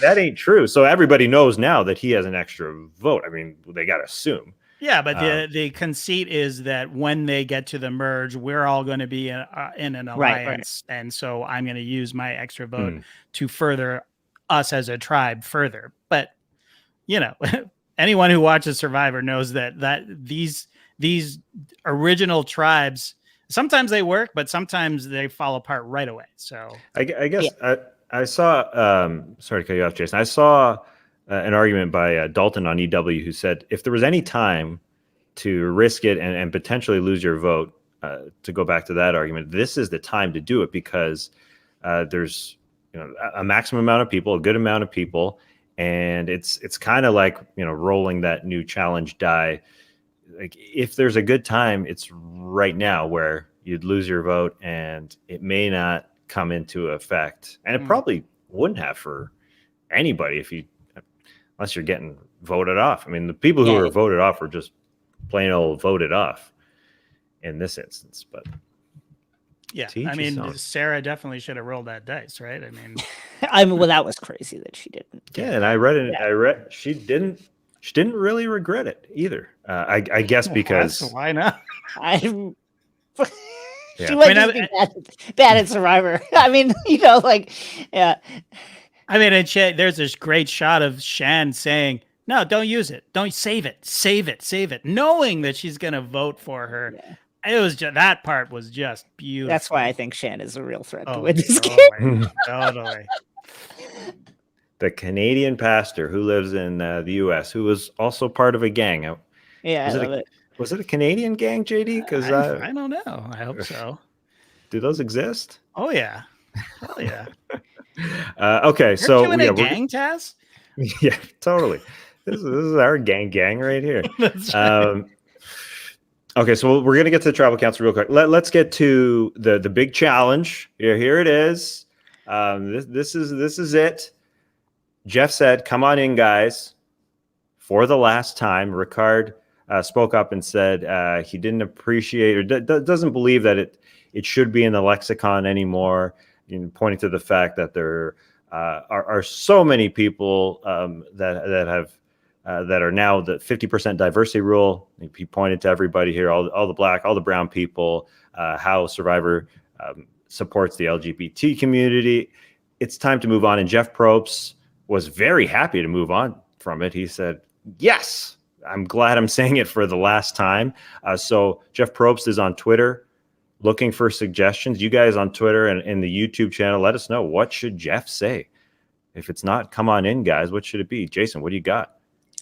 That ain't true. So everybody knows now that he has an extra vote. I mean, they got to assume. Yeah, but the conceit is that when they get to the merge, we're all going to be in an alliance, and so I'm going to use my extra vote to further us as a tribe further. But anyone who watches Survivor knows that these original tribes, sometimes they work, but sometimes they fall apart right away. So I guess I saw, sorry to cut you off, Jason. I saw an argument by Dalton on EW, who said if there was any time to risk it and potentially lose your vote, to go back to that argument, this is the time to do it, because there's a maximum amount of people, a good amount of people. And it's kind of like, rolling that new challenge die. Like, if there's a good time, it's right now, where you'd lose your vote and it may not come into effect. And it probably wouldn't have for anybody unless you're getting voted off. I mean, the people who were voted off were just plain old voted off in this instance. But yeah, I mean, Sarah definitely should have rolled that dice, right? I mean, well, that was crazy that she didn't. Yeah, and I read it. Yeah. I read she didn't really regret it either. I guess because why not? She might be bad at Survivor. I mean, yeah. I mean, there's this great shot of Shan saying, "No, don't use it. Don't save it. Save it," knowing that she's going to vote for her. Yeah. It was that part was just beautiful. That's why I think Shan is a real threat to win this game. Totally. The Canadian pastor who lives in the U.S., who was also part of a gang. Was it a Canadian gang, JD? Because I don't know. I hope so. Do those exist? Oh yeah. Hell yeah. Okay, so doing a gang, Taz? Yeah, totally. This is our gang right here. That's right. Okay, so we're gonna get to the tribal council real quick. Let's get to the big challenge. Here it is. This is it. Jeff said, "Come on in, guys." For the last time, Ricard spoke up and said he didn't appreciate or doesn't believe that it should be in the lexicon anymore. Pointing to the fact that there are so many people that have that are now the 50% diversity rule. He pointed to everybody here, all the black, all the brown people, how Survivor supports the LGBT community. It's time to move on. And Jeff Probst was very happy to move on from it. He said, yes, I'm glad I'm saying it for the last time. So Jeff Probst is on Twitter looking for suggestions. You guys on Twitter and in the YouTube channel, let us know, what should Jeff say? If it's not, come on in, guys. What should it be? Jason, what do you got?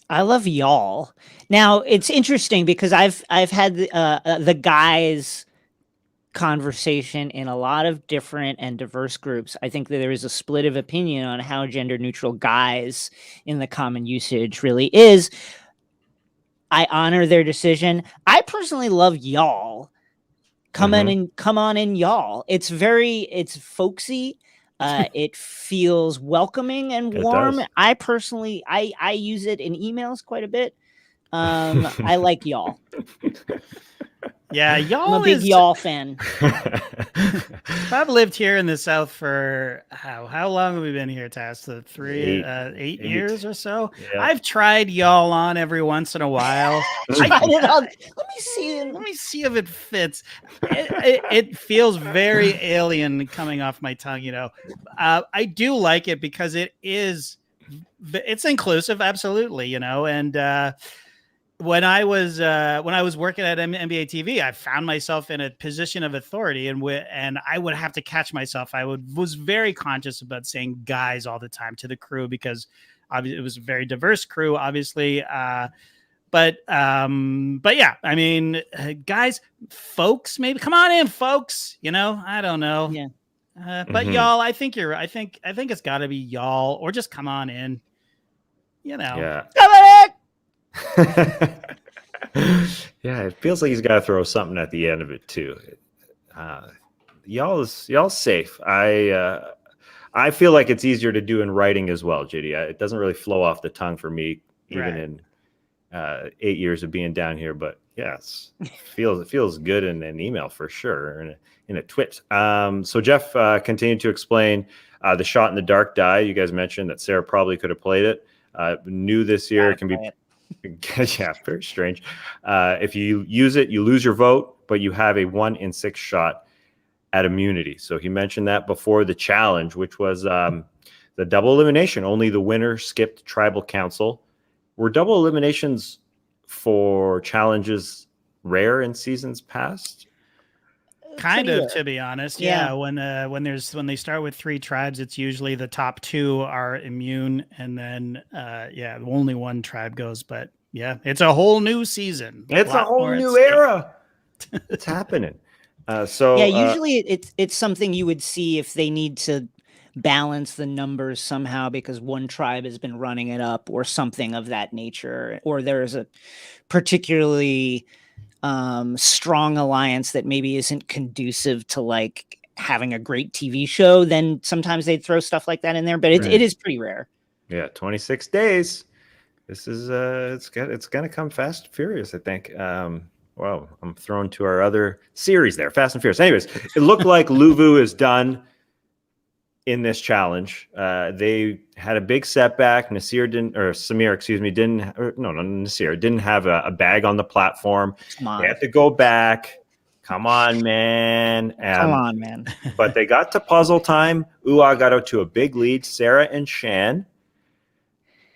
I love y'all. Now it's interesting because I've had the guys conversation in a lot of different and diverse groups. I think that there is a split of opinion on how gender neutral guys in the common usage really is. I honor their decision. I personally love y'all. Come on in, y'all. It's folksy. It feels welcoming and warm. I personally, I use it in emails quite a bit. I like y'all. Yeah, y'all. I'm a big y'all fan. I've lived here in the South for how long have we been here, Tass? The 8 years or so. Yeah. I've tried y'all on every once in a while. Let me see if it fits. It feels very alien coming off my tongue, you know. I do like it because it's inclusive, absolutely, you know, and when I was working at NBA TV, I found myself in a position of authority, and I would have to catch myself. Was very conscious about saying guys all the time to the crew because obviously it was a very diverse crew, obviously. But yeah, I mean, guys, folks, maybe come on in, folks. You know, I don't know. Yeah. But y'all, I think I think it's got to be y'all or just come on in. You know. Yeah. Come on in. Yeah, it feels like he's got to throw something at the end of it too. Y'all's safe. I feel like it's easier to do in writing as well, JD. It doesn't really flow off the tongue for me, even in 8 years of being down here. But yes, it feels good in an email for sure, in a twit. So Jeff continued to explain the shot in the dark die. You guys mentioned that Sarah probably could have played it. New this year, it can be. Yeah, very strange. If you use it, you lose your vote, but you have a 1 in 6 shot at immunity. So he mentioned that before the challenge, which was the double elimination. Only the winner skipped tribal council. Were double eliminations for challenges rare in seasons past? Kind of, to be honest. Yeah. When they start with 3 tribes, it's usually the top 2 are immune, and then only 1 tribe goes. But yeah, it's a whole new season. It's a whole new era. It's happening. Usually it's something you would see if they need to balance the numbers somehow because one tribe has been running it up or something of that nature, or there's a particularly strong alliance that maybe isn't conducive to like having a great TV show, then sometimes they'd throw stuff like that in there, but it is pretty rare. Yeah, 26 days. This is it's gonna come fast and furious, I think. Well, I'm thrown to our other series there, Fast and Furious. Anyways, it looked like Luvu is done in this challenge. They had a big setback. Nasir didn't have a bag on the platform. They had to go back. Come on, man. But they got to puzzle time. Ua got out to a big lead, Sarah and Shan.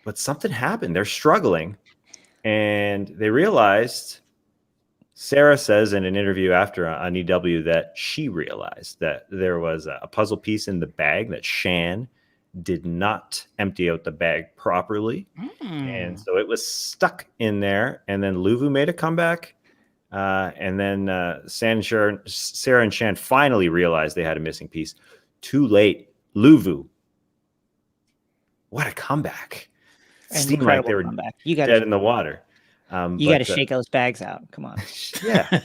But something happened. They're struggling. And they realized, Sarah says in an interview after on EW that she realized that there was a puzzle piece in the bag that Shan did not empty out the bag properly. And so it was stuck in there. And then Luvu made a comeback. And then Sarah and Shan finally realized they had a missing piece. Too late. Luvu. What a comeback. It seemed like they were dead in the water. You got to shake those bags out. Come on. Yeah.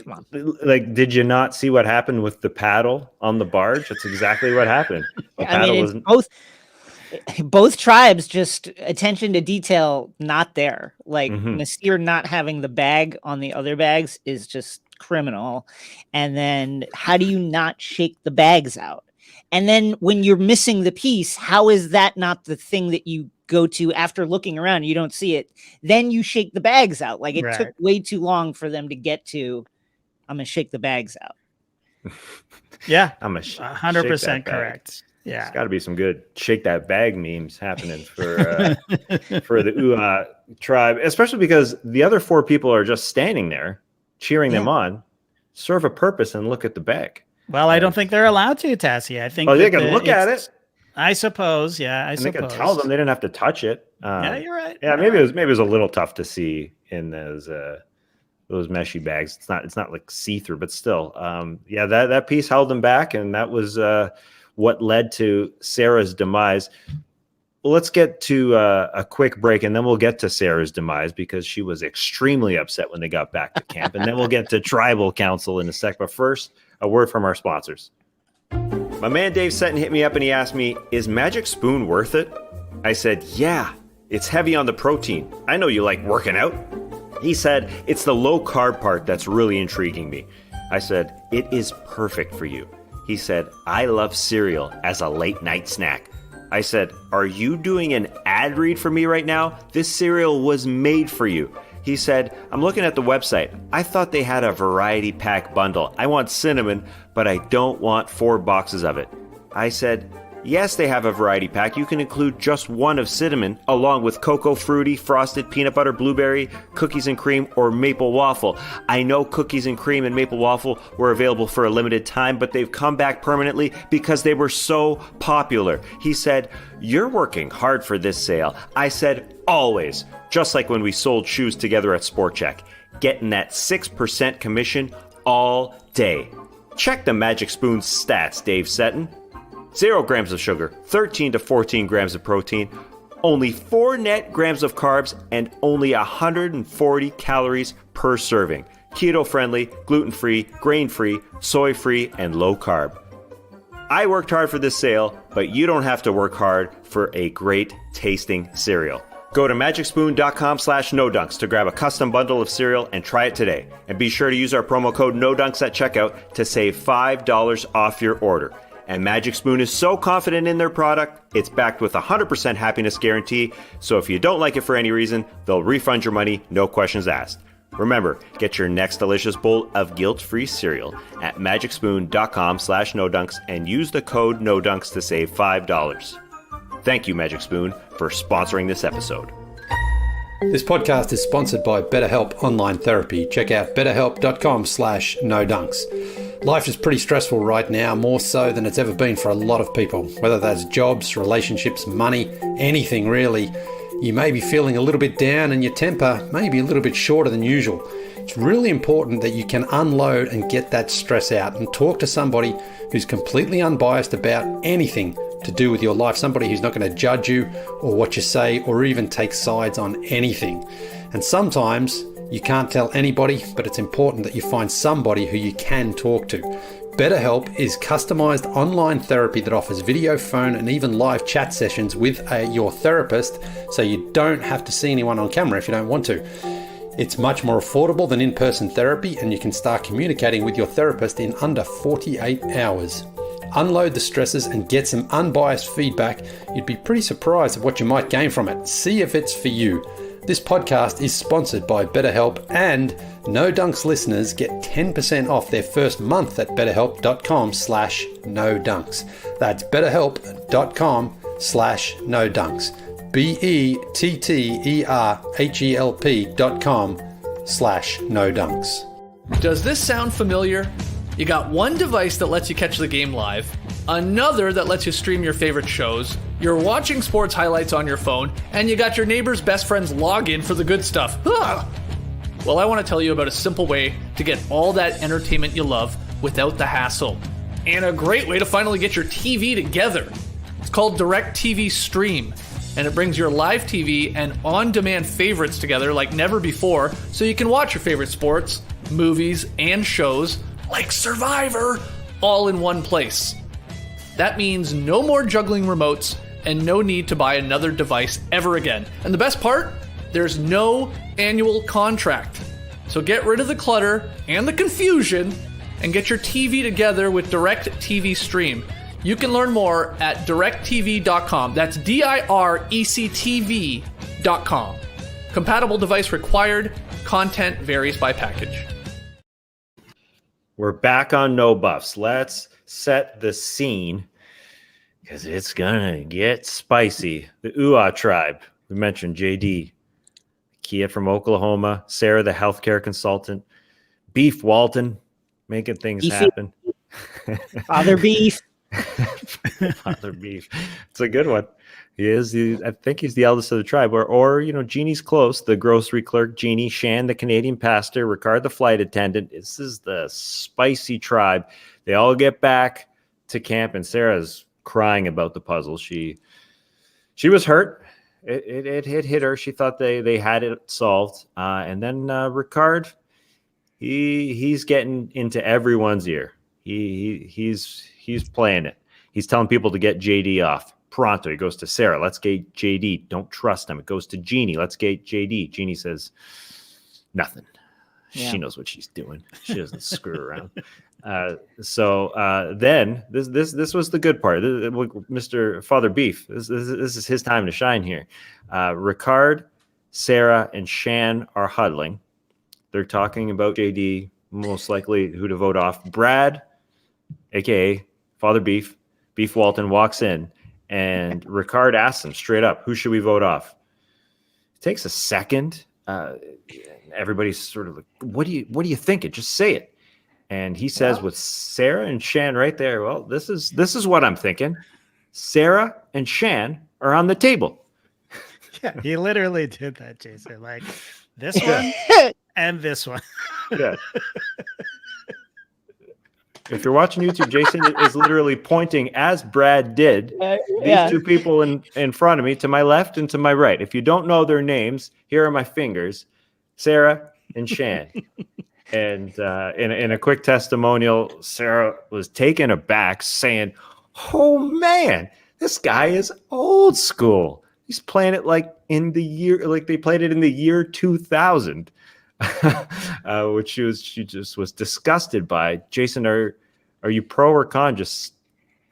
Come on. Like, did you not see what happened with the paddle on the barge? That's exactly what happened. Both tribes, just attention to detail not there. Like Nasir not having the bag on the other bags is just criminal. And then how do you not shake the bags out? And then when you're missing the piece, how is that not the thing that you go to after looking around, you don't see it. Then you shake the bags out. Like it took way too long for them to get to, I'm going to shake the bags out. Yeah. I'm 100% correct. Yeah. There's got to be some good shake that bag memes happening for the tribe, especially because the other 4 people are just standing there cheering them on. Serve a purpose and look at the bag. Well, I don't think they're allowed to, Tassie. I think they can look at it. I suppose. Yeah, I suppose. They can tell them they didn't have to touch it. Yeah, you're right. Yeah, maybe it was a little tough to see in those meshy bags. It's not like see-through, but still. That piece held them back, and that was what led to Sarah's demise. Well, let's get to a quick break, and then we'll get to Sarah's demise because she was extremely upset when they got back to camp. And then we'll get to Tribal Council in a sec. But first, a word from our sponsors. My man Dave Seton hit me up and he asked me, is Magic Spoon worth it? I said, yeah, it's heavy on the protein. I know you like working out. He said, it's the low carb part that's really intriguing me. I said, it is perfect for you. He said, I love cereal as a late night snack. I said, are you doing an ad read for me right now? This cereal was made for you. He said, I'm looking at the website. I thought they had a variety pack bundle. I want cinnamon, but I don't want 4 boxes of it. I said, yes, they have a variety pack. You can include just one of cinnamon, along with cocoa, fruity, frosted, peanut butter, blueberry, cookies and cream, or maple waffle. I know cookies and cream and maple waffle were available for a limited time, but they've come back permanently because they were so popular. He said, you're working hard for this sale. I said, always. Just like when we sold shoes together at Sport Check. Getting that 6% commission all day. Check the Magic Spoon stats, Dave Seton. 0 grams of sugar, 13 to 14 grams of protein, only 4 net grams of carbs, and only 140 calories per serving. Keto-friendly, gluten-free, grain-free, soy-free, and low-carb. I worked hard for this sale, but you don't have to work hard for a great tasting cereal. Go to magicspoon.com/nodunks to grab a custom bundle of cereal and try it today. And be sure to use our promo code NODUNKS at checkout to save $5 off your order. And Magic Spoon is so confident in their product, it's backed with a 100% happiness guarantee. So if you don't like it for any reason, they'll refund your money, no questions asked. Remember, get your next delicious bowl of guilt-free cereal at magicspoon.com/nodunks and use the code NODUNKS to save $5. Thank you, Magic Spoon, for sponsoring this episode. This podcast is sponsored by BetterHelp Online Therapy. Check out betterhelp.com/nodunks. Life is pretty stressful right now, more so than it's ever been for a lot of people. Whether that's jobs, relationships, money, anything really. You may be feeling a little bit down and your temper may be a little bit shorter than usual. It's really important that you can unload and get that stress out and talk to somebody who's completely unbiased about anything to do with your life. Somebody who's not going to judge you or what you say or even take sides on anything. And sometimes you can't tell anybody, but it's important that you find somebody who you can talk to. BetterHelp is customized online therapy that offers video, phone, and even live chat sessions with your therapist, so you don't have to see anyone on camera if you don't want to. It's much more affordable than in-person therapy, and you can start communicating with your therapist in under 48 hours. Unload the stresses and get some unbiased feedback. You'd be pretty surprised at what you might gain from it. See if it's for you. This podcast is sponsored by BetterHelp, and No Dunks listeners get 10% off their first month at betterhelp.com/nodunks. That's betterhelp.com/nodunks. betterhelp.com/nodunks. Does this sound familiar? You got one device that lets you catch the game live, another that lets you stream your favorite shows, you're watching sports highlights on your phone, and you got your neighbor's best friend's login for the good stuff. Ugh. Well, I want to tell you about a simple way to get all that entertainment you love without the hassle. And a great way to finally get your TV together. It's called DirecTV Stream, and it brings your live TV and on-demand favorites together like never before, so you can watch your favorite sports, movies, and shows like Survivor all in one place. That means no more juggling remotes and no need to buy another device ever again. And the best part? There's no annual contract. So get rid of the clutter and the confusion and get your TV together with DirecTV Stream. You can learn more at directv.com. That's DIRECTV.com. Compatible device required. Content varies by package. We're back on No Buffs. Let's set the scene because it's going to get spicy. The UA tribe. We mentioned JD, Kia from Oklahoma, Sarah, the healthcare consultant, Beef Walton, making things happen. Father Beef. Father Beef. It's a good one. I think he's the eldest of the tribe. Or Jeannie's close. The grocery clerk, Jeannie, Shan, the Canadian pastor, Ricard, the flight attendant. This is the spicy tribe. They all get back to camp, and Sarah's crying about the puzzle. She was hurt. It hit her. She thought they had it solved. And then Ricard, he's getting into everyone's ear. He's playing it. He's telling people to get JD off. Pronto. He goes to Sarah. Let's get JD. Don't trust him. It goes to Jeannie. Let's get JD. Jeannie says nothing. Yeah. She knows what she's doing. She doesn't screw around. So then this was the good part. Mr. Father Beef. This is his time to shine here. Ricard, Sarah, and Shan are huddling. They're talking about JD, most likely who to vote off. Brad, aka Father Beef Walton, walks in, and Ricard asks him straight up, who should we vote off? It takes a second. Everybody's sort of like, what do you think? Just say it. And he says, with Sarah and Shan right there, well, this is what I'm thinking. Sarah and Shan are on the table. Yeah, he literally did that, Jason. Like this one and this one. Yeah. If you're watching YouTube, Jason is literally pointing, as Brad did, these two people in front of me, to my left and to my right. If you don't know their names, here are my fingers, Sarah and Shan. And in a quick testimonial, Sarah was taken aback, saying, "Oh man, this guy is old school. He's playing it like they played it in the year 2000." Which she just was disgusted by. Jason, are you pro or con just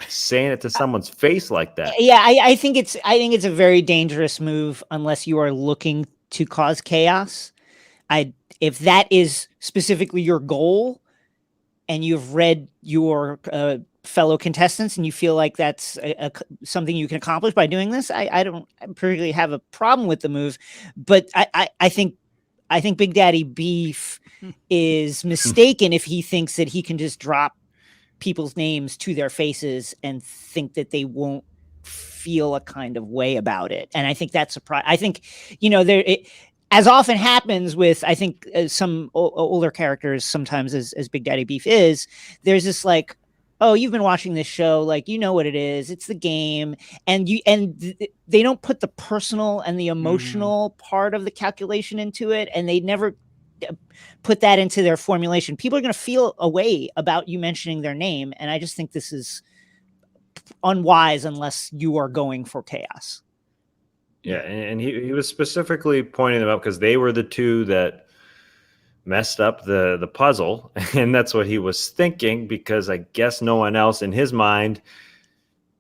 saying it to someone's face like that? Yeah, I think it's a very dangerous move unless you are looking to cause chaos. If that is specifically your goal, and you've read your fellow contestants and you feel like that's something you can accomplish by doing this, I don't particularly have a problem with the move. But I think Big Daddy Beef is mistaken if he thinks that he can just drop people's names to their faces and think that they won't feel a kind of way about it. And I think that's I think, as often happens with, I think some older characters, sometimes as Big Daddy Beef is, there's this like, oh, you've been watching this show, like, you know what it is. It's the game. And they don't put the personal and the emotional part of the calculation into it. And they never put that into their formulation. People are going to feel a way about you mentioning their name. And I just think this is unwise unless you are going for chaos. Yeah. And he was specifically pointing them out because they were the two that messed up the puzzle, and that's what he was thinking, because I guess no one else in his mind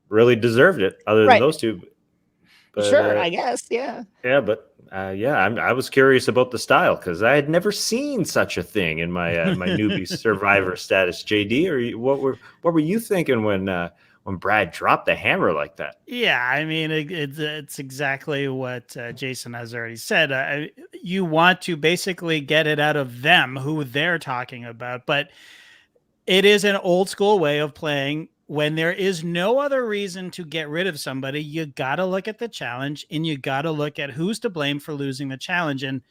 really deserved it other than those two. But, sure, I guess, yeah. Yeah, but I was curious about the style because I had never seen such a thing in my my newbie survivor status. JD, or what were you thinking when Brad dropped the hammer like that? Yeah, I mean, it's exactly what Jason has already said. You want to basically get it out of them who they're talking about, but it is an old school way of playing. When there is no other reason to get rid of somebody, you got to look at the challenge and you got to look at who's to blame for losing the challenge. And,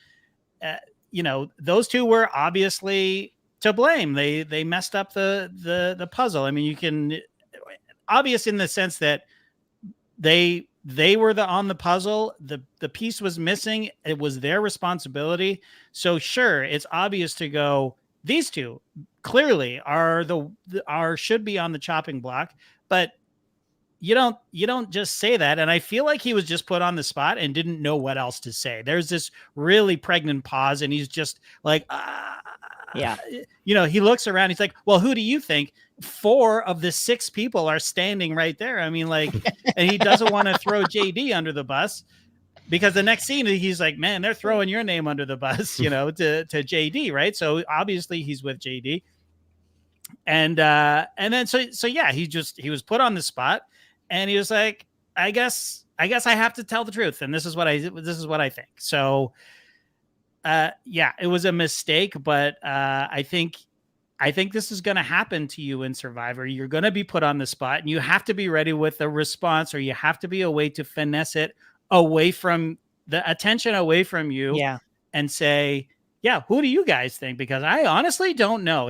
those two were obviously to blame. They messed up the puzzle. I mean, you can... obvious in the sense that they were on the puzzle. The piece was missing. It was their responsibility. So sure, it's obvious to go, these two clearly should be on the chopping block, but you don't just say that. And I feel like he was just put on the spot and didn't know what else to say. There's this really pregnant pause, and he's just like, yeah. He looks around. He's like, well, who do you think? 4 of the 6 people are standing right there. I mean, like, and he doesn't want to throw JD under the bus because the next scene he's like, man, they're throwing your name under the bus, to JD, right? So obviously he's with JD. And then so yeah, he was put on the spot, and he was like, I guess I have to tell the truth, and this is what I think. So yeah, it was a mistake, but I think this is going to happen to you in Survivor. You're going to be put on the spot, and you have to be ready with a response, or you have to be a way to finesse it away from the attention away from you. Yeah. And say, yeah, who do you guys think? Because I honestly don't know.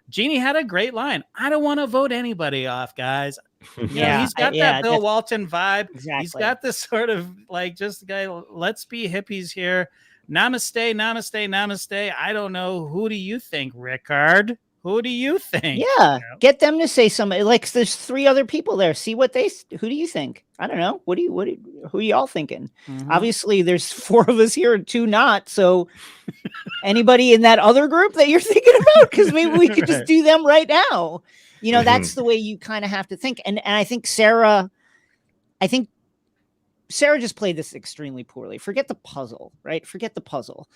Jeannie had a great line. I don't want to vote anybody off, guys. He's got that Bill Walton vibe. Exactly. He's got this sort of like, just guy, let's be hippies here. Namaste, namaste, namaste. I don't know. Who do you think, Rickard? Who do you think? Yeah. Get them to say something. Like, there's 3 other people there. See what who do you think? I don't know. Who are y'all thinking? Mm-hmm. Obviously there's 4 of us here and 2 not. So anybody in that other group that you're thinking about? Because maybe we could just do them right now. That's the way you kind of have to think. And I think Sarah just played this extremely poorly. Forget the puzzle, right? Forget the puzzle.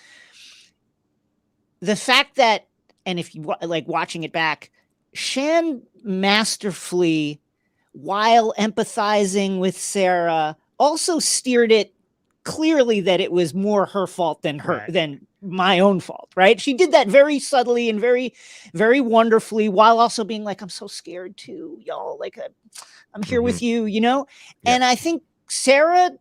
The fact that, and if you like watching it back, Shan masterfully, while empathizing with Sarah, also steered it clearly that it was more her fault than than my own fault, right? She did that very subtly and very, very wonderfully, while also being like, I'm so scared too, y'all. Like, I'm here with you, Yeah. And I think Sarah,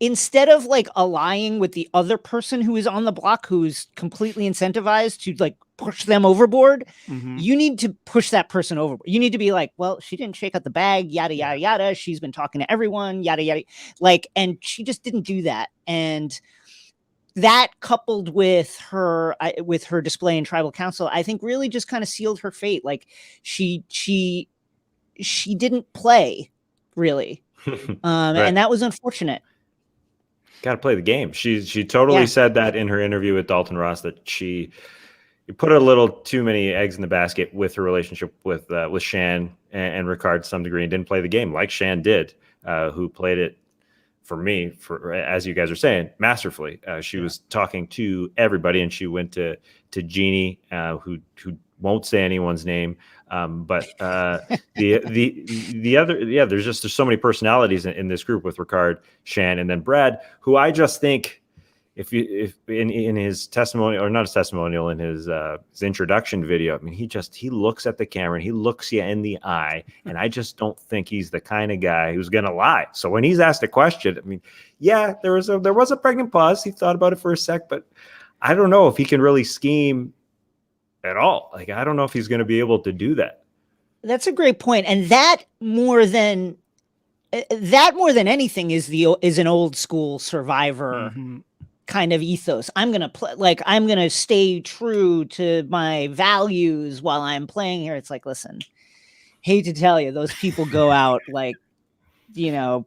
instead of like allying with the other person who is on the block, who's completely incentivized to like push them overboard, you need to push that person overboard. You need to be like, well, she didn't shake out the bag, yada, yada, yada. She's been talking to everyone, yada, yada. Like, and she just didn't do that. And that, coupled with her display in tribal council, I think really just kind of sealed her fate. Like, she didn't play really. And that was unfortunate. Got to play the game. She totally said that in her interview with Dalton Ross, that she put a little too many eggs in the basket with her relationship with Shan and Rickard to some degree, and didn't play the game like Shan did, who played it for me, as you guys are saying, masterfully. She was talking to everybody, and she went to Jeannie, who won't say anyone's name. But the other, there's so many personalities in this group with Rickard, Shan, and then Brad, who I just think, if in his testimony, or not his testimonial, in his introduction video, I mean, he looks at the camera and he looks you in the eye, and I just don't think he's the kind of guy who's gonna lie. So when he's asked a question, I mean, yeah, there was a pregnant pause. He thought about it for a sec, but I don't know if he can really scheme at all. Like, I don't know if he's going to be able to do that. That's a great point. And that more than anything is an old school Survivor kind of ethos. I'm going to stay true to my values while I'm playing here. It's like, listen, hate to tell you, those people go out like,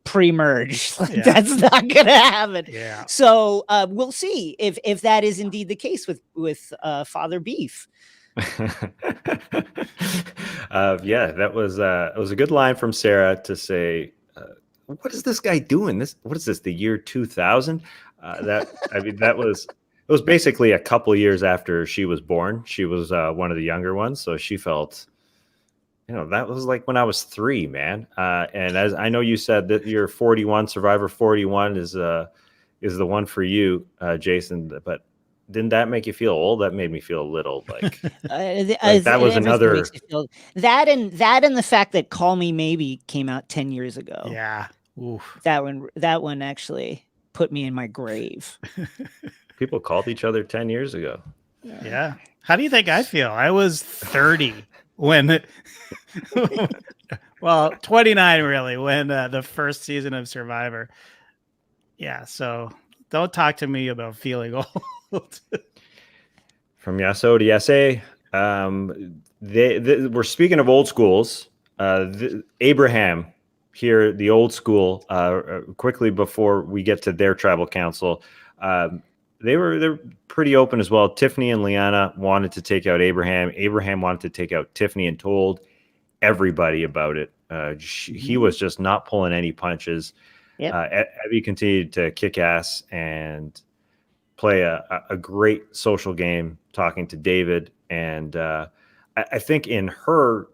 pre-merge. Like, that's not going to happen. Yeah. So we'll see if that is indeed the case with Father Beef. That was it was a good line from Sarah to say, what is this guy doing? What is this, the year 2000? It was basically a couple years after she was born. She was one of the younger ones, so she felt, that was like when I was 3, man. And as I know, you said that you're 41, Survivor 41 is the one for you, Jason. But didn't that make you feel old? That made me feel a little like, that was another. That and the fact that Call Me Maybe came out 10 years ago. Yeah. Oof. That one actually put me in my grave. People called each other 10 years ago. Yeah. How do you think I feel? I was 30 when, well, 29 really, when the first season of Survivor. Yeah. So don't talk to me about feeling old. From Yase to Yase, we're speaking of old schools. Abraham here, the old school, quickly before we get to their tribal council. they're pretty open as well. Tiffany and Liana wanted to take out Abraham. Abraham wanted to take out Tiffany and told everybody about it. He was just not pulling any punches. Yep. Evie continued to kick ass and play a great social game, talking to David. And I think in her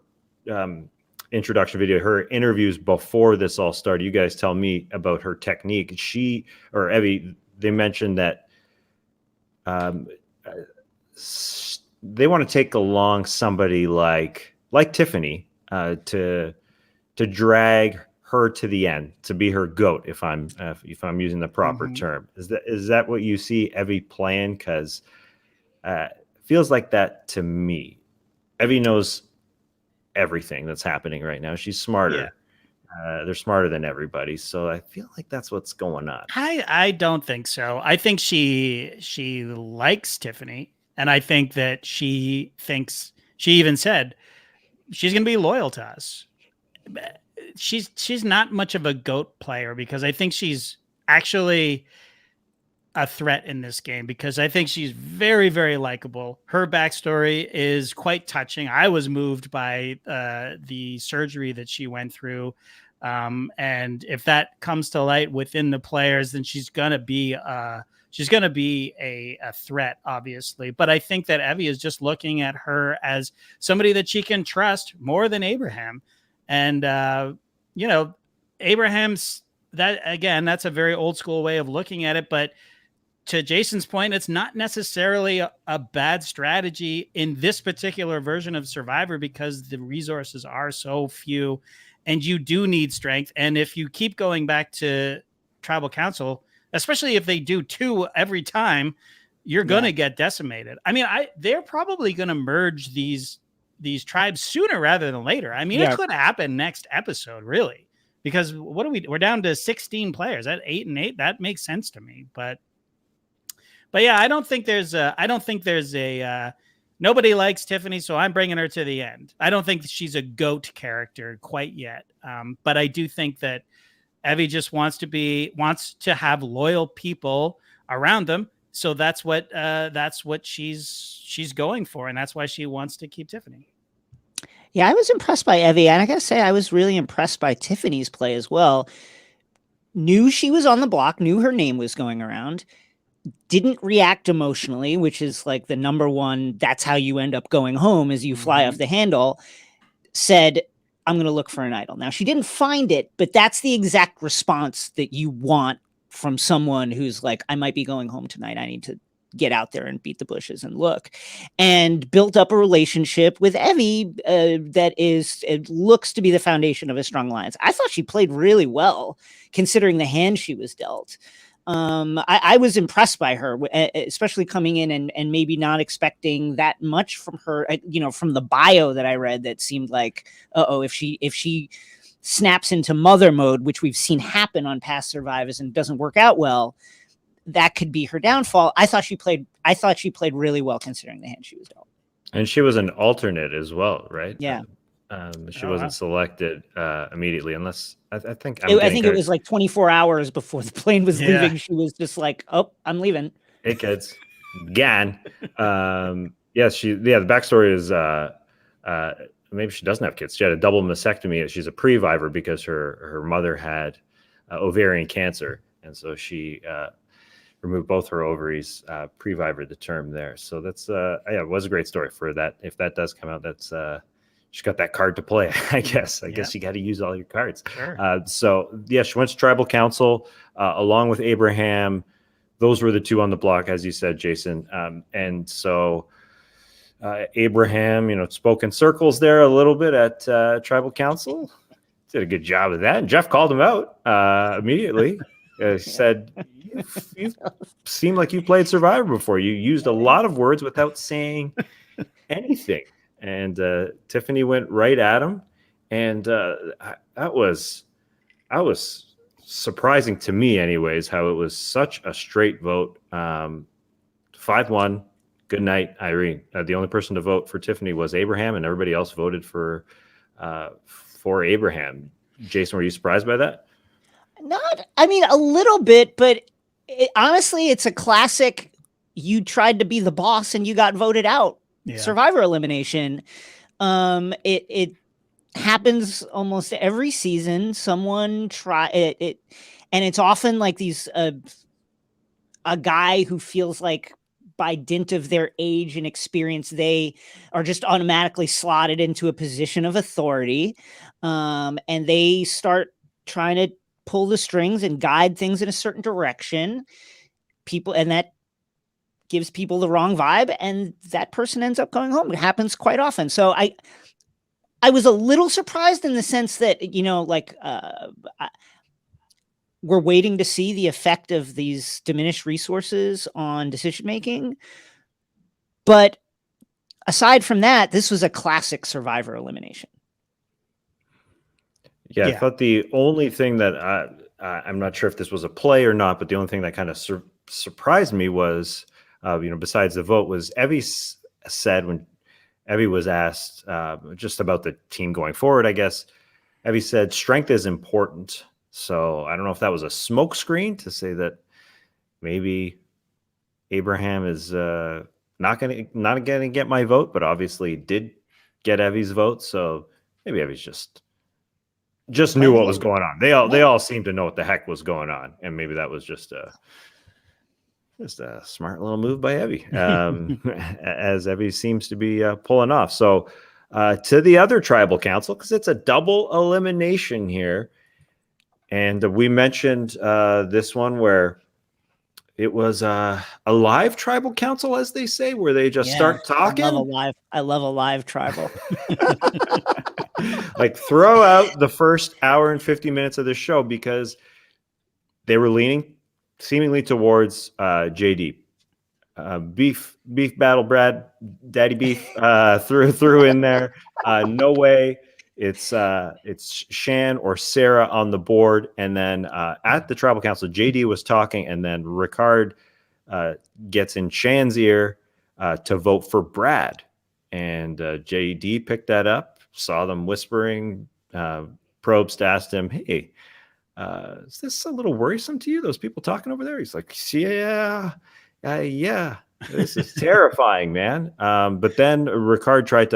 introduction video, her interviews before this all started, you guys tell me about her technique. She or Evie, they mentioned that they want to take along somebody like Tiffany to drag her to the end, to be her goat, if I'm using the proper term. Is that what you see Evie playing? Because feels like that to me. Evie knows everything that's happening right now. She's smarter. Yeah. They're smarter than everybody. So I feel like that's what's going on. I don't think so. I think she likes Tiffany. And I think that she even said she's going to be loyal to us. She's not much of a GOAT player because I think she's actually a threat in this game because I think she's very, very likable. Her backstory is quite touching. I was moved by the surgery that she went through. And if that comes to light within the players, then she's going to be a threat, obviously. But I think that Evie is just looking at her as somebody that she can trust more than Abraham. And, Abraham's that's a very old school way of looking at it. But to Jason's point, it's not necessarily a bad strategy in this particular version of Survivor because the resources are so few and you do need strength. And if you keep going back to tribal council, especially if they do 2 every time, you're going to get decimated. I mean, they're probably going to merge these tribes sooner rather than later. I mean, it could happen next episode, really, because we're down to 16 players at 8 and 8. That makes sense to me. But yeah, I don't think there's a nobody likes Tiffany, so I'm bringing her to the end. I don't think she's a GOAT character quite yet. But I do think that Evie just wants to have loyal people around them. So that's what she's going for. And that's why she wants to keep Tiffany. Yeah, I was impressed by Evie. And I gotta say, I was really impressed by Tiffany's play as well. Knew she was on the block, knew her name was going around, didn't react emotionally, which is like the number one, that's how you end up going home as you fly off the handle, said, I'm going to look for an idol. Now, she didn't find it, but that's the exact response that you want from someone who's like, I might be going home tonight. I need to get out there and beat the bushes and look. And built up a relationship with Evie it looks to be the foundation of a strong alliance. I thought she played really well, considering the hand she was dealt. I was impressed by her, especially coming in and maybe not expecting that much from her, from the bio that I read that seemed like, if she snaps into mother mode, which we've seen happen on past survivors and doesn't work out well, that could be her downfall. I thought she played really well considering the hand she was dealt. And she was an alternate as well, right? Yeah. She wasn't selected immediately, unless I think it was like 24 hours before the plane was leaving. She was just like, "Oh, I'm leaving." Hey kids, gone. The backstory is maybe she doesn't have kids. She had a double mastectomy. She's a pre-viver because her mother had ovarian cancer, and so she removed both her ovaries. Pre-viver, the term there. So that's it was a great story for that. If that does come out, that's. She's got that card to play, I guess. I guess you got to use all your cards. Sure. She went to tribal council along with Abraham. Those were the 2 on the block, as you said, Jason. And so Abraham, spoke in circles there a little bit at tribal council. Did a good job of that. And Jeff called him out immediately. Said, you seem like you played Survivor before. You used a lot of words without saying anything. And Tiffany went right at him, and that was surprising to me, anyways. How it was such a straight vote, 5-1. Good night, Irene. The only person to vote for Tiffany was Abraham, and everybody else voted for Abraham. Jason, were you surprised by that? A little bit, but honestly, it's a classic you tried to be the boss and you got voted out. Yeah. Survivor elimination. It happens almost every season. Someone try it, and it's often like these a guy who feels like by dint of their age and experience, they are just automatically slotted into a position of authority, and they start trying to pull the strings and guide things in a certain direction. And that gives people the wrong vibe, and that person ends up going home. It happens quite often. So I was a little surprised in the sense that, we're waiting to see the effect of these diminished resources on decision making. But aside from that, this was a classic Survivor elimination. Yeah, I thought the only thing that I'm not sure if this was a play or not, but the only thing that kind of surprised me was, besides the vote, was Evie said when Evie was asked just about the team going forward, I guess, Evie said strength is important. So I don't know if that was a smokescreen to say that maybe Abraham is not going to get my vote, but obviously did get Evie's vote. So maybe Evie's just knew what was going on. They all seemed to know what the heck was going on, and maybe that was just a smart little move by Evie, as Evie seems to be pulling off. So to the other tribal council, because it's a double elimination here. And we mentioned this one where it was a live tribal council, as they say, where they just start talking. I love a live tribal. Like throw out the first hour and 50 minutes of the show because they were leaning seemingly towards JD. Beef battle, Brad, Daddy Beef threw in there. No way. It's Shan or Sarah on the board, and then at the tribal council, JD was talking, and then Ricard gets in Shan's ear to vote for Brad, and JD picked that up, saw them whispering. Probst asked him, "Hey, is this a little worrisome to you? Those people talking over there?" He's like, "Yeah. This is terrifying, man." But then Ricard tried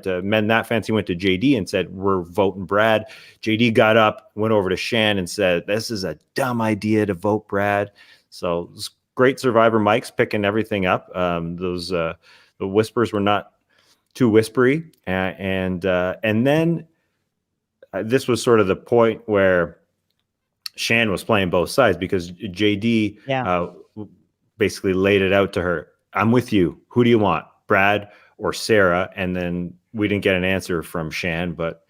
to mend that fence. He went to JD and said, "We're voting Brad." JD got up, went over to Shan and said, "This is a dumb idea to vote Brad." So it was great Survivor mics picking everything up. The whispers were not too whispery, and then this was sort of the point where Shan was playing both sides because JD basically laid it out to her. "I'm with you. Who do you want, Brad or Sarah?" And then we didn't get an answer from Shan, but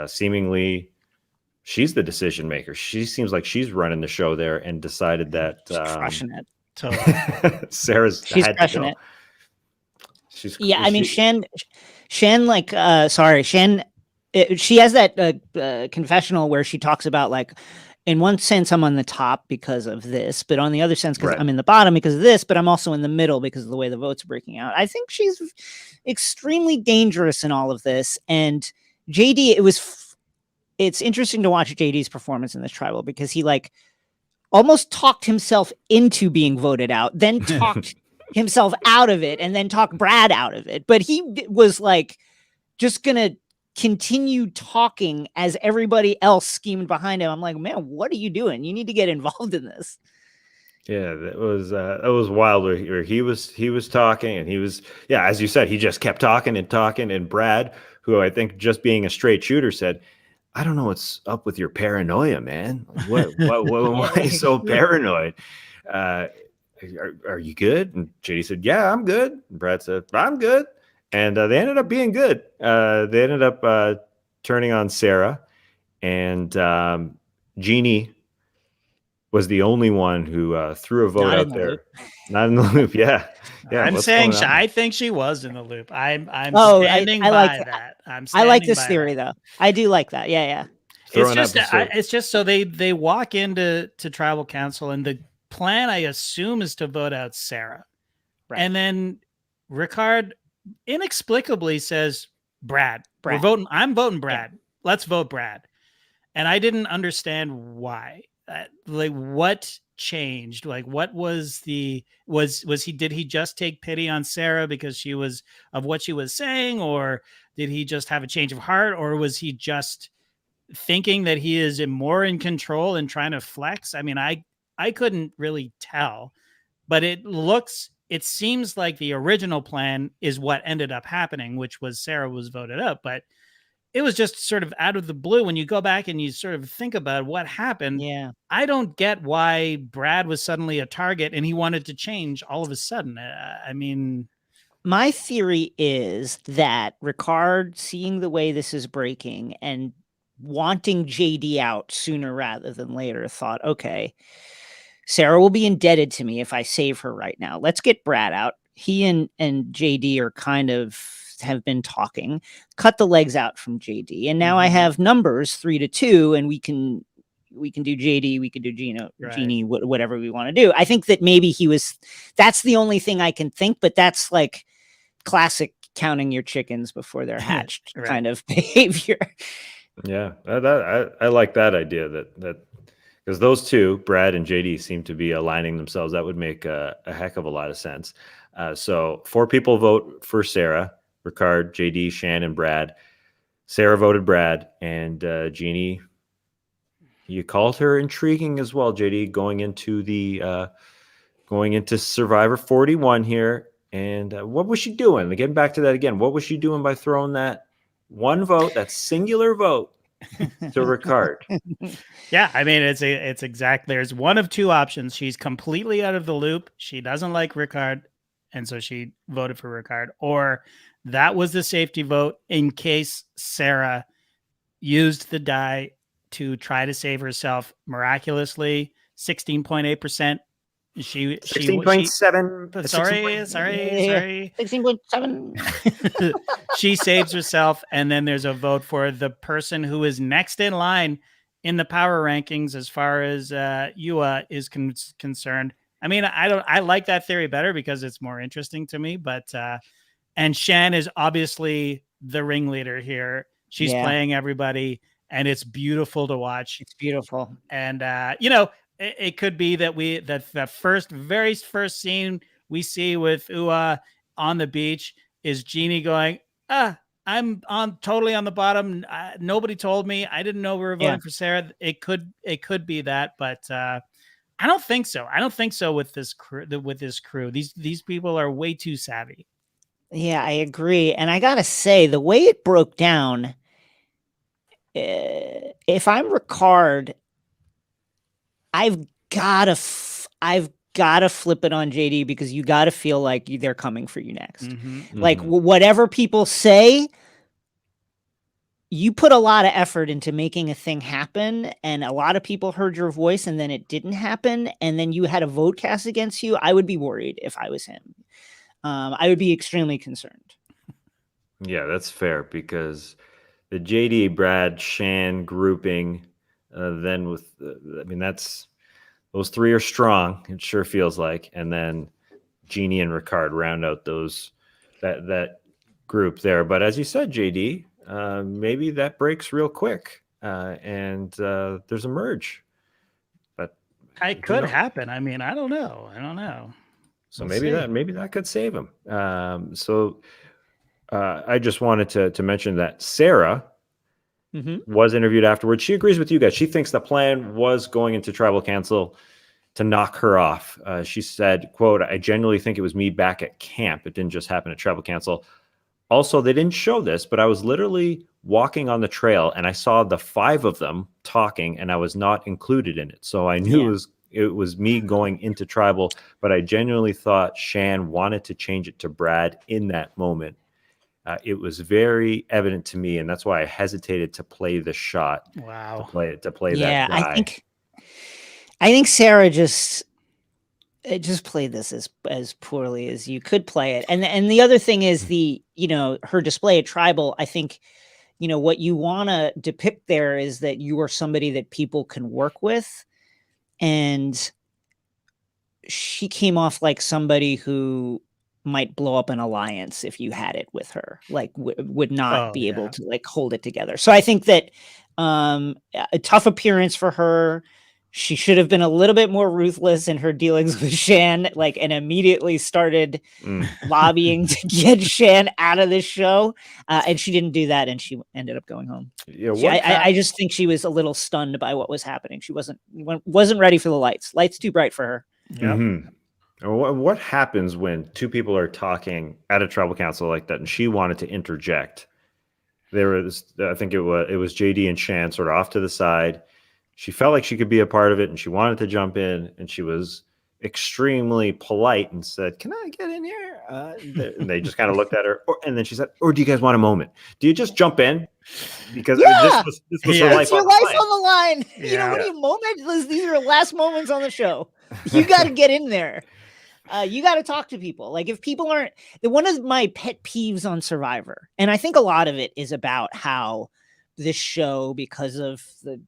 seemingly she's the decision maker. She seems like she's running the show there and decided that she's crushing it. Totally. She's crushing it. Shan, she has that confessional where she talks about, like, in one sense, I'm on the top because of this, but on the other sense, because I'm in the bottom because of this, but I'm also in the middle because of the way the votes are breaking out. I think she's extremely dangerous in all of this. And JD, it's interesting to watch JD's performance in this tribal because he almost talked himself into being voted out, then talked himself out of it, and then talked Brad out of it. But he was just gonna continue talking as everybody else schemed behind him. I'm like, man, what are you doing? You need to get involved in this. Yeah, that was wild. Where he was talking, and he was, as you said, he just kept talking. And Brad, who I think just being a straight shooter, said, "I don't know what's up with your paranoia, man. Why are you so paranoid? Are you good?" And JD said, "Yeah, I'm good." And Brad said, "I'm good." And they ended up being good. They ended up turning on Sarah, and Jeannie was the only one who threw a vote out there. Not in the loop. Yeah. I'm saying I think she was in the loop. I'm standing by that. I like this theory though. I do like that. Yeah. It's just so they walk into tribal council, and the plan, I assume, is to vote out Sarah. Right. And then Ricard inexplicably says, Brad. I'm voting Brad. Yeah. Let's vote Brad. And I didn't understand why. What changed? Like, what was did he just take pity on Sarah because she was of what she was saying, or did he just have a change of heart, or was he just thinking that he is more in control and trying to flex? I mean, I couldn't really tell, but it seems like the original plan is what ended up happening, which was Sarah was voted up, but it was just sort of out of the blue. When you go back and you sort of think about what happened, Yeah. I don't get why Brad was suddenly a target and he wanted to change all of a sudden. I mean, my theory is that Ricard, seeing the way this is breaking and wanting JD out sooner rather than later, thought, okay, Sarah will be indebted to me if I save her right now. Let's get Brad out. He and JD are kind of have been talking, cut the legs out from JD. And now I have numbers 3-2, and we can do JD, we can do Jeannie, whatever we want to do. I think that maybe that's the only thing I can think, but that's like classic counting your chickens before they're hatched kind of behavior. Yeah, I like that idea that because those two, Brad and JD, seem to be aligning themselves. That would make a heck of a lot of sense. So 4 people vote for Sarah: Ricard, JD, Shan, and Brad. Sarah voted Brad, and Jeannie, you called her intriguing as well, JD, going into Survivor 41 here. And what was she doing? Getting back to that again, what was she doing by throwing that one vote, that singular vote, to Ricard? Yeah, I mean, it's exactly, there's one of two options. She's completely out of the loop. She doesn't like Ricard, and so she voted for Ricard. Or that was the safety vote in case Sarah used the die to try to save herself miraculously. 16.8%. She 16.7. Sorry. 16.7. She saves herself, and then there's a vote for the person who is next in line in the power rankings as far as Yua is concerned. I mean, I like that theory better because it's more interesting to me, but and Shan is obviously the ringleader here. She's playing everybody, and it's beautiful to watch. It's beautiful. And it could be that the very first scene we see with Ua on the beach is Jeannie going, I'm totally on the bottom. Nobody told me. I didn't know we were voting for Sarah. It could be that, but I don't think so. I don't think so with this crew. These people are way too savvy. Yeah, I agree. And I gotta say, the way it broke down, if I'm Ricard, I've gotta flip it on JD, because you gotta feel like they're coming for you next. Like whatever people say, you put a lot of effort into making a thing happen, and a lot of people heard your voice, and then it didn't happen, and then you had a vote cast against you. I would be worried if I was him. I would be extremely concerned. Yeah, that's fair, because the JD, Brad, Shan grouping, then with, that's, those 3 are strong. It sure feels like. And then Jeannie and Ricard round out that group there. But as you said, JD, maybe that breaks real quick, and there's a merge. But it could happen. I mean, I don't know. So maybe that could save him. I just wanted to mention that Sarah was interviewed afterwards. She agrees with you guys. She thinks the plan was going into tribal council to knock her off. She said, quote, "I genuinely think it was me back at camp. It didn't just happen at tribal council. Also, they didn't show this, but I was literally walking on the trail and I saw the 5 of them talking, and I was not included in it. So I knew it was me going into tribal, but I genuinely thought Shan wanted to change it to Brad in that moment. It was very evident to me, and that's why I hesitated to play the shot. Wow. To play that guy. I think Sarah just played this as poorly as you could play it. And the other thing is her display at tribal. I think, what you want to depict there is that you are somebody that people can work with. And she came off like somebody who might blow up an alliance if you had it with her, like would not be able to like hold it together. So I think that a tough appearance for her. She should have been a little bit more ruthless in her dealings with Shan, and immediately started lobbying to get Shan out of this show. And she didn't do that, and she ended up going home. Yeah, I just think she was a little stunned by what was happening. She wasn't ready for the lights. Lights too bright for her. Yep. What happens when two people are talking at a tribal council like that, and she wanted to interject? There was, I think it was JD and Shan sort of off to the side. She felt like she could be a part of it, and she wanted to jump in, and she was extremely polite and said, "Can I get in here?" And they just kind of looked at her, and then she said, "Or do you guys want a moment? Do you just jump in?" Because this was her life. It's your life on the line. Yeah. You know, what do you moment? These are last moments on the show. You got to get in there. You got to talk to people. Like, if people aren't, one of my pet peeves on Survivor, and I think a lot of it is about how this show, because of the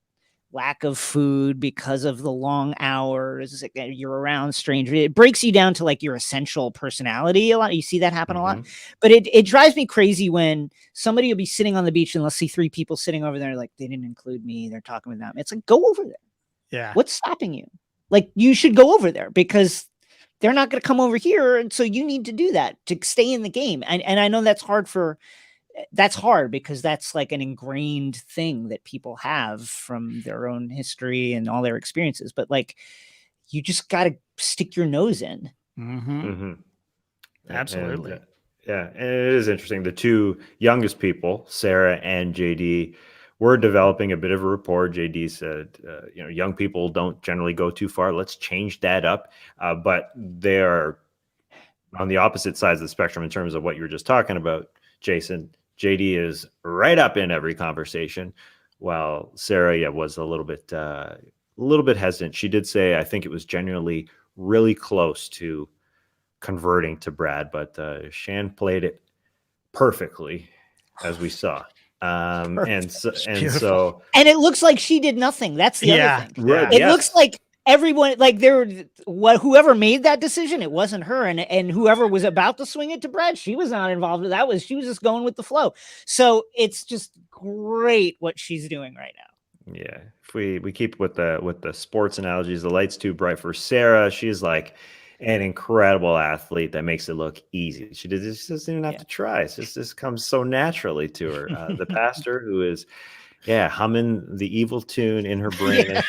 lack of food, because of the long hours, you're around strangers, it breaks you down to like your essential personality a lot. You see that happen a lot, but it drives me crazy when somebody will be sitting on the beach and let's see three people sitting over there, like, they didn't include me, they're talking with them. It's like, go over there. Yeah. What's stopping you? Like, you should go over there because they're not going to come over here. And so you need to do that to stay in the game. And I know that's hard because that's like an ingrained thing that people have from their own history and all their experiences. But like, you just got to stick your nose in. Absolutely. And it is interesting. The two youngest people, Sarah and JD, were developing a bit of a rapport. JD said, young people don't generally go too far. Let's change that up. But they're on the opposite sides of the spectrum in terms of what you were just talking about, Jason. JD is right up in every conversation, while Sarah, was a little bit hesitant. She did say, I think it was genuinely really close to converting to Brad, but Shan played it perfectly, as we saw. And it looks like she did nothing. That's the other thing. Right, it looks like everyone, like whoever made that decision, it wasn't her, and whoever was about to swing it to Brad, she was not involved with that. She was just going with the flow. So it's just great what she's doing right now. Yeah, if we keep with the sports analogies, the light's too bright for Sarah. She's like an incredible athlete that makes it look easy. She doesn't even have to try. It just comes so naturally to her. The pastor, who is humming the evil tune in her brain as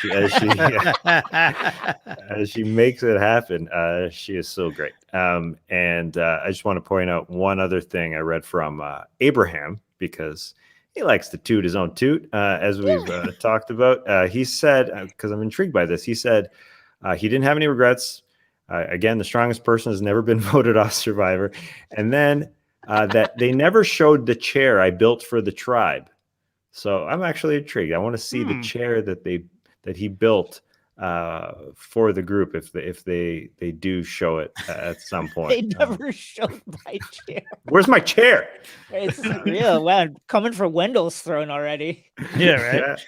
she makes it happen. She is so great. And I just want to point out one other thing I read from Abraham, because he likes to toot his own toot, as we've talked about. He said, because I'm intrigued by this, he said he didn't have any regrets. Again, the strongest person has never been voted off Survivor. And then that they never showed the chair I built for the tribe. So I'm actually intrigued. I want to see the chair that he built for the group if they do show it at some point. They never showed my chair. Where's my chair? It's real. Wow, coming for Wendell's throne already. Yeah, right.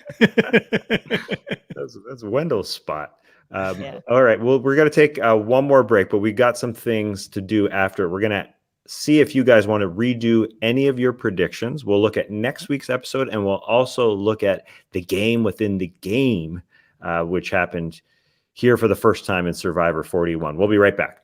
That's Wendell's spot. All right. Well, we're going to take one more break, but we got some things to do after. We're going to see if you guys want to redo any of your predictions. We'll look at next week's episode, and we'll also look at the game within the game, which happened here for the first time in Survivor 41. We'll be right back.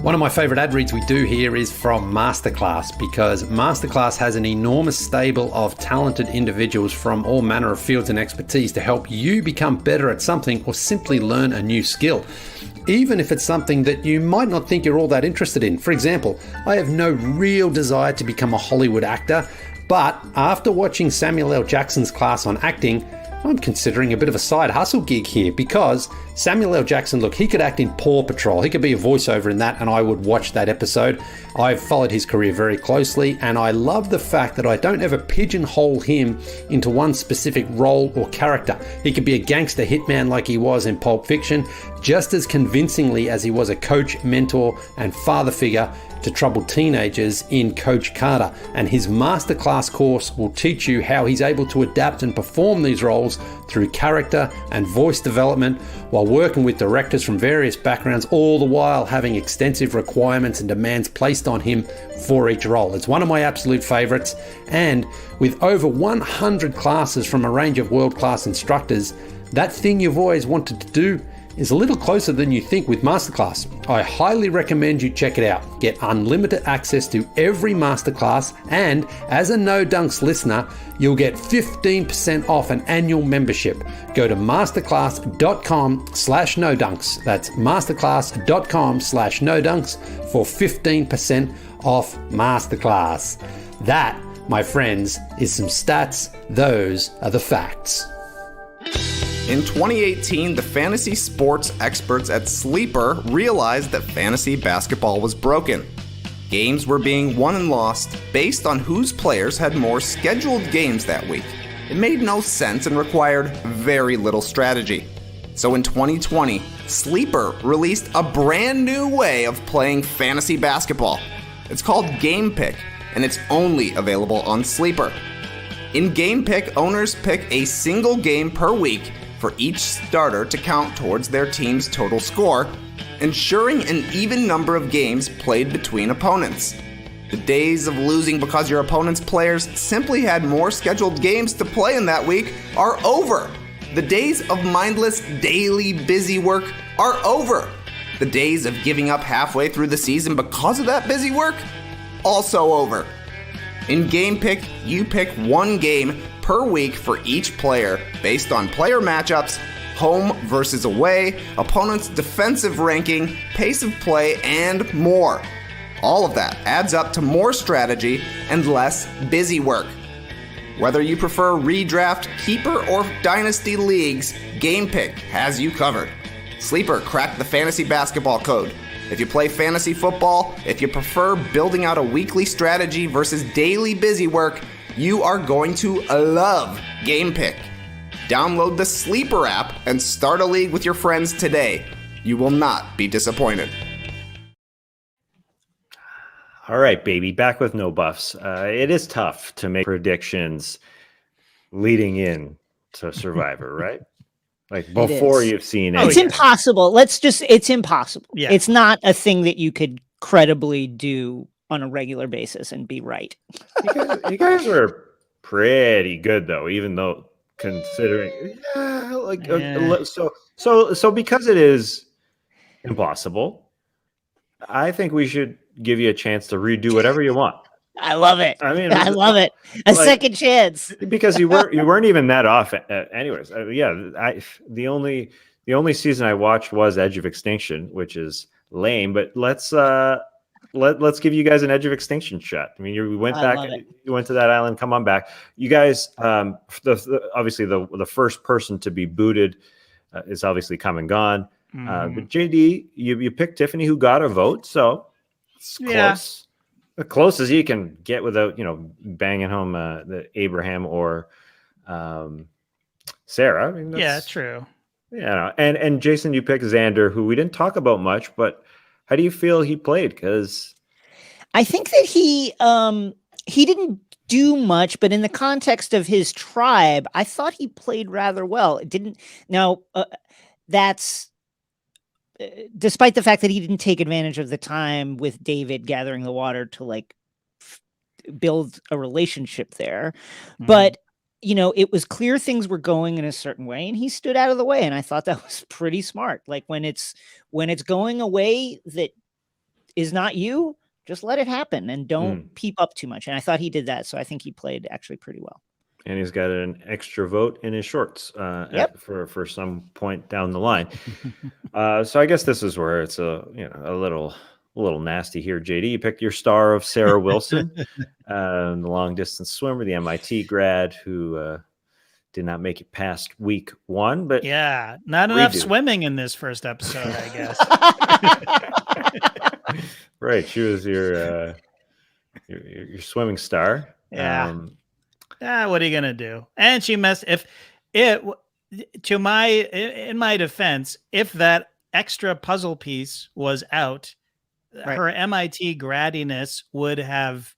One of my favorite ad reads we do here is from Masterclass, because Masterclass has an enormous stable of talented individuals from all manner of fields and expertise to help you become better at something or simply learn a new skill, even if it's something that you might not think you're all that interested in. For example, I have no real desire to become a Hollywood actor, but after watching Samuel L. Jackson's class on acting, I'm considering a bit of a side hustle gig here, because Samuel L. Jackson, look, he could act in Paw Patrol. He could be a voiceover in that, and I would watch that episode. I've followed his career very closely, and I love the fact that I don't ever pigeonhole him into one specific role or character. He could be a gangster hitman like he was in Pulp Fiction, just as convincingly as he was a coach, mentor, and father figure to troubled teenagers in Coach Carter, and his masterclass course will teach you how he's able to adapt and perform these roles through character and voice development while while working with directors from various backgrounds, all the while having extensive requirements and demands placed on him for each role. It's one of my absolute favourites, and with over 100 classes from a range of world-class instructors, that thing you've always wanted to do is a little closer than you think with Masterclass. I highly recommend you check it out. Get unlimited access to every Masterclass, and as a No Dunks listener, you'll get 15% off an annual membership. Go to masterclass.com/nodunks. That's masterclass.com/nodunks for 15% off Masterclass. That, my friends, is some stats. Those are the facts. In 2018, the fantasy sports experts at Sleeper realized that fantasy basketball was broken. Games were being won and lost based on whose players had more scheduled games that week. It made no sense and required very little strategy. So in 2020, Sleeper released a brand new way of playing fantasy basketball. It's called Game Pick, and it's only available on Sleeper. In Game Pick, owners pick a single game per week for each starter to count towards their team's total score, ensuring an even number of games played between opponents. The days of losing because your opponent's players simply had more scheduled games to play in that week are over. The days of mindless daily busy work are over. The days of giving up halfway through the season because of that busy work, also over. In Game Pick, you pick one game per week for each player based on player matchups, home versus away, opponent's defensive ranking, pace of play, and more. All of that adds up to more strategy and less busy work. Whether you prefer redraft, keeper, or dynasty leagues, Game Pick has you covered. Sleeper cracked the fantasy basketball code. If you play fantasy football, if you prefer building out a weekly strategy versus daily busy work, you are going to love Game Pick. Download the Sleeper app and start a league with your friends today. You will not be disappointed. All right, baby, back with no buffs. It is tough to make predictions leading in to Survivor, right? Like before you've seen it. It's impossible. It's impossible. Yeah. It's not a thing that you could credibly do on a regular basis and be right. You guys were pretty good though, even though considering so because it is impossible, I think we should give you a chance to redo whatever you want. I love it. I mean, I love it. A second chance. Because you weren't even that off. Anyways, the only season I watched was Edge of Extinction, which is lame. But let's give you guys an Edge of Extinction shot. I mean, you went back, you went to that island. Come on back, you guys. Obviously the first person to be booted is obviously come and gone. But JD, you picked Tiffany, who got a vote, so it's close. Yeah. The closest you can get without, banging home the Abraham or Sarah. I mean, Yeah, true. Yeah, and Jason, you picked Xander, who we didn't talk about much, but how do you feel he played? Because I think that he didn't do much, but in the context of his tribe, I thought he played rather well. It didn't. Now, that's despite the fact that he didn't take advantage of the time with David gathering the water to build a relationship there. But, it was clear things were going in a certain way and he stood out of the way. And I thought that was pretty smart. Like when it's going a way that is not you, just let it happen and don't peep up too much. And I thought he did that. So I think he played actually pretty well. And he's got an extra vote in his shorts for some point down the line. So I guess this is where it's a little nasty here. JD, you picked your star of Sarah Wilson, the long distance swimmer, the MIT grad who did not make it past week one. But yeah, not enough swimming in this first episode, I guess. Right, she was your swimming star. Yeah. What are you gonna do? And she messed. In my defense, if that extra puzzle piece was out, her MIT graddiness would have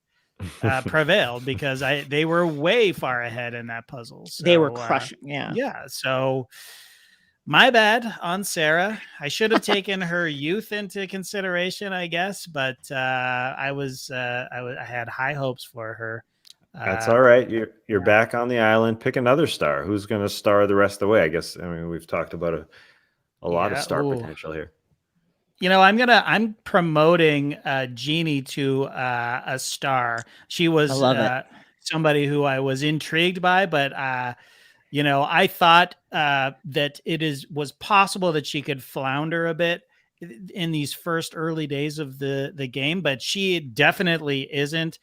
prevailed because they were way far ahead in that puzzle. So, they were crushing. Yeah. So My bad on Sarah. I should have taken her youth into consideration, I guess, but I had high hopes for her. That's all right. You're back on the island. Pick another star. Who's going to star the rest of the way? I guess. I mean, we've talked about a lot of star potential here. I'm promoting Jeannie to a star. She was somebody who I was intrigued by, but I thought that was possible that she could flounder a bit in these first early days of the game, but she definitely isn't.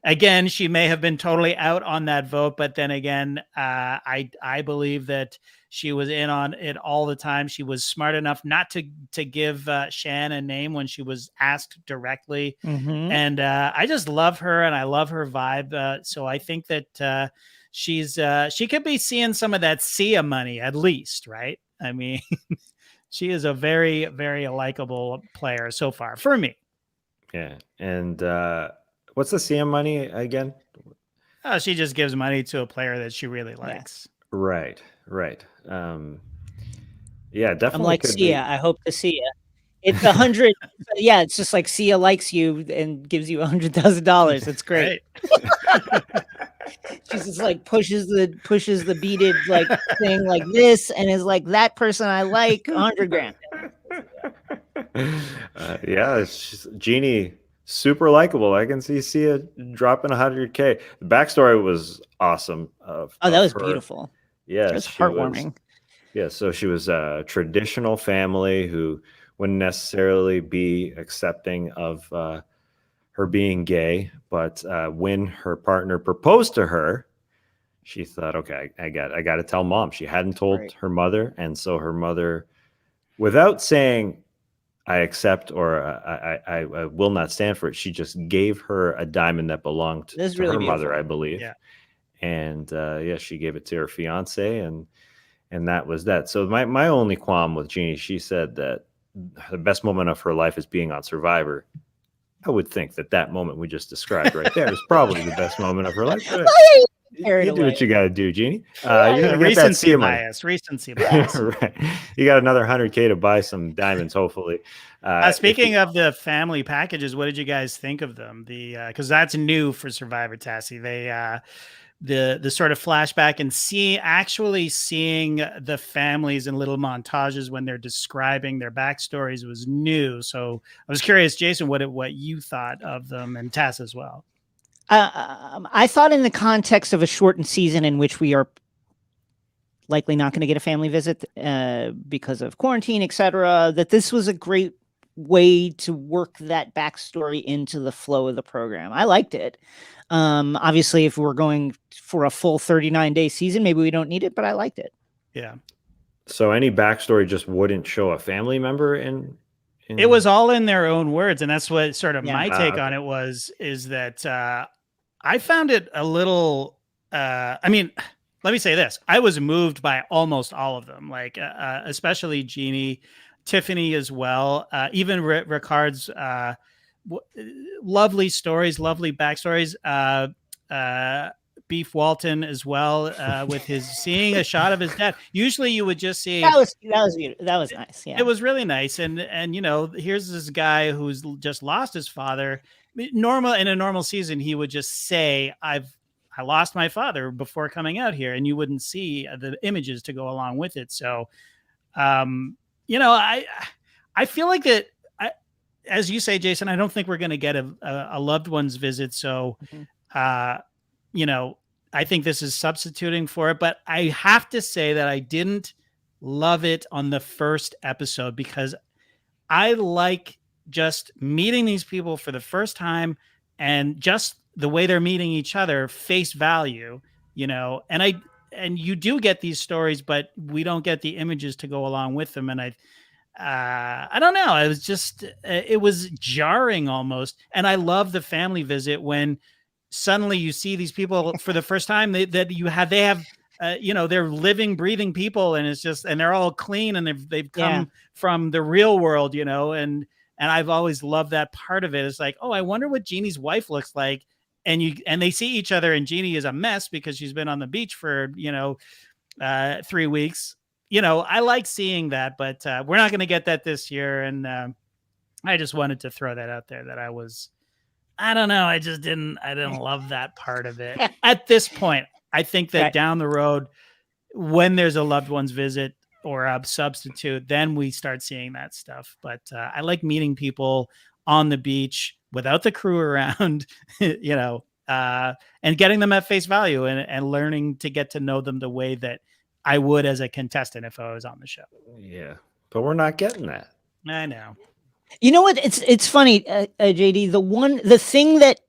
Again, she may have been totally out on that vote, but then again, I believe that she was in on it all the time. She was smart enough not to give Shan a name when she was asked directly, and I just love her and I love her vibe. So I think that she could be seeing some of that Sia money at least, right? I mean, she is a very, very likable player so far for me. Yeah, and what's the CM money again? Oh, she just gives money to a player that she really likes. Right. Yeah, definitely. I'm like Sia. I hope to see you. It's 100. Yeah, it's just like Sia likes you and gives you $100,000. It's great. She's just like pushes the beaded like thing like this and is like, that person I like, $100,000. Yeah, Jeannie, super likable. I can see Sia dropping $100K. The backstory was awesome. That was beautiful. Yeah, it was heartwarming. So she was a traditional family who wouldn't necessarily be accepting of her being gay, but when her partner proposed to her, she thought, okay, I got to tell mom. She hadn't told her mother, and so her mother, without saying I accept or I will not stand for it, she just gave her a diamond that belonged to her mother, I believe. Yeah. And she gave it to her fiance, and that was that. So my only qualm with Jeannie, she said that the best moment of her life is being on Survivor. I would think that moment we just described right there is probably the best moment of her life. You do what you got to do, Jeannie. You're gonna get that Sia money. Recency bias. Right. You got another $100K to buy some diamonds, hopefully. Speaking of the family packages, what did you guys think of them? Because that's new for Survivor Tassie. They the sort of flashback and actually seeing the families in little montages when they're describing their backstories was new. So I was curious, Jason, what you thought of them, and Tass as well. I thought in the context of a shortened season in which we are likely not going to get a family visit because of quarantine, etc., that this was a great way to work that backstory into the flow of the program. I liked it. Obviously, if we're going for a full 39-day season, maybe we don't need it, but I liked it. Yeah. So any backstory just wouldn't show a family member in it was all in their own words, and that's what sort of my take on it is that I found it a little I mean, let me say this. I was moved by almost all of them, like especially Jeannie, Tiffany as well. Even Ricard's lovely stories, lovely backstories. Beef Walton as well, with his seeing a shot of his dad. Usually you would just see that was beautiful. That was nice. Yeah, it was really nice. And here's this guy who's just lost his father. In a normal season, he would just say, I lost my father before coming out here, and you wouldn't see the images to go along with it. So, I feel like that. As you say, Jason, I don't think we're going to get a loved one's visit. So, I think this is substituting for it. But I have to say that I didn't love it on the first episode because I like just meeting these people for the first time and just the way they're meeting each other, face value, and you do get these stories, but we don't get the images to go along with them. And I don't know. It was just, it was jarring almost. And I love the family visit when suddenly you see these people for the first time they have, they're living, breathing people, and it's just, and they're all clean and they've come from the real world, and I've always loved that part of it. It's like, oh, I wonder what Jeannie's wife looks like. And they see each other, and Jeannie is a mess because she's been on the beach for, 3 weeks. I like seeing that, but we're not going to get that this year. And I just wanted to throw that out there that I don't know. I didn't love that part of it at this point. I think that Right. down the road, when there's a loved one's visit or a substitute, then we start seeing that stuff. But I like meeting people on the beach without the crew around, and getting them at face value and learning to get to know them the way that I would as a contestant if I was on the show. Yeah, but we're not getting that. I know. You know what? It's funny, JD. The thing that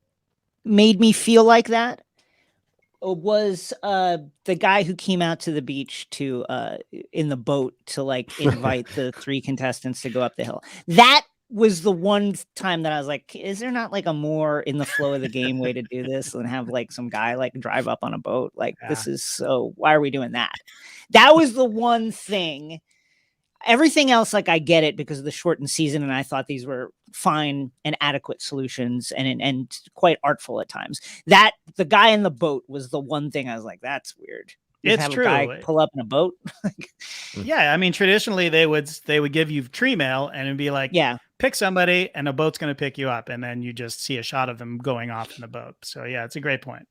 made me feel like that was the guy who came out to the beach to in the boat to like invite the 3 contestants to go up the hill. That was the one time that I was like, is there not like a more in the flow of the game way to do this than have like some guy like drive up on a boat? Like this is so, why are we doing that? That was the one thing. Everything else, like I get it because of the shortened season, and I thought these were fine and adequate solutions and quite artful at times. That the guy in the boat was the one thing I was like, that's weird. You It's have true. A guy pull up in a boat. Yeah, I mean, traditionally they would give you tree mail and it'd be like, Yeah, pick somebody and a boat's going to pick you up, and then you just see a shot of them going off in the boat. So yeah, it's a great point.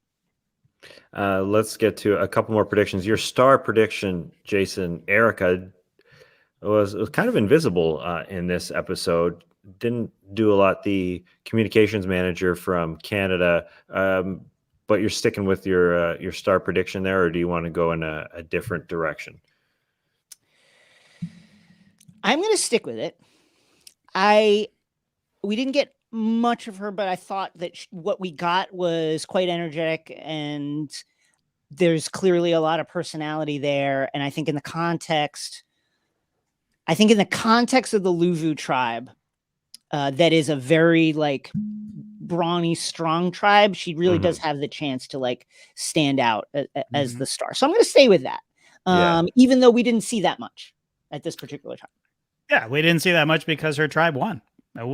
Let's get to a couple more predictions. Your star prediction, Jason, Erica, was kind of invisible in this episode. Didn't do a lot. The communications manager from Canada, but you're sticking with your star prediction there, or do you want to go in a different direction? I'm going to stick with it. We didn't get much of her, but I thought that what we got was quite energetic, and there's clearly a lot of personality there. And I think in the context of the Luvu tribe, that is a very like brawny, strong tribe. She really does have the chance to like stand out as the star. So I'm going to stay with that. Even though we didn't see that much at this particular time. Yeah, we didn't see that much because her tribe won.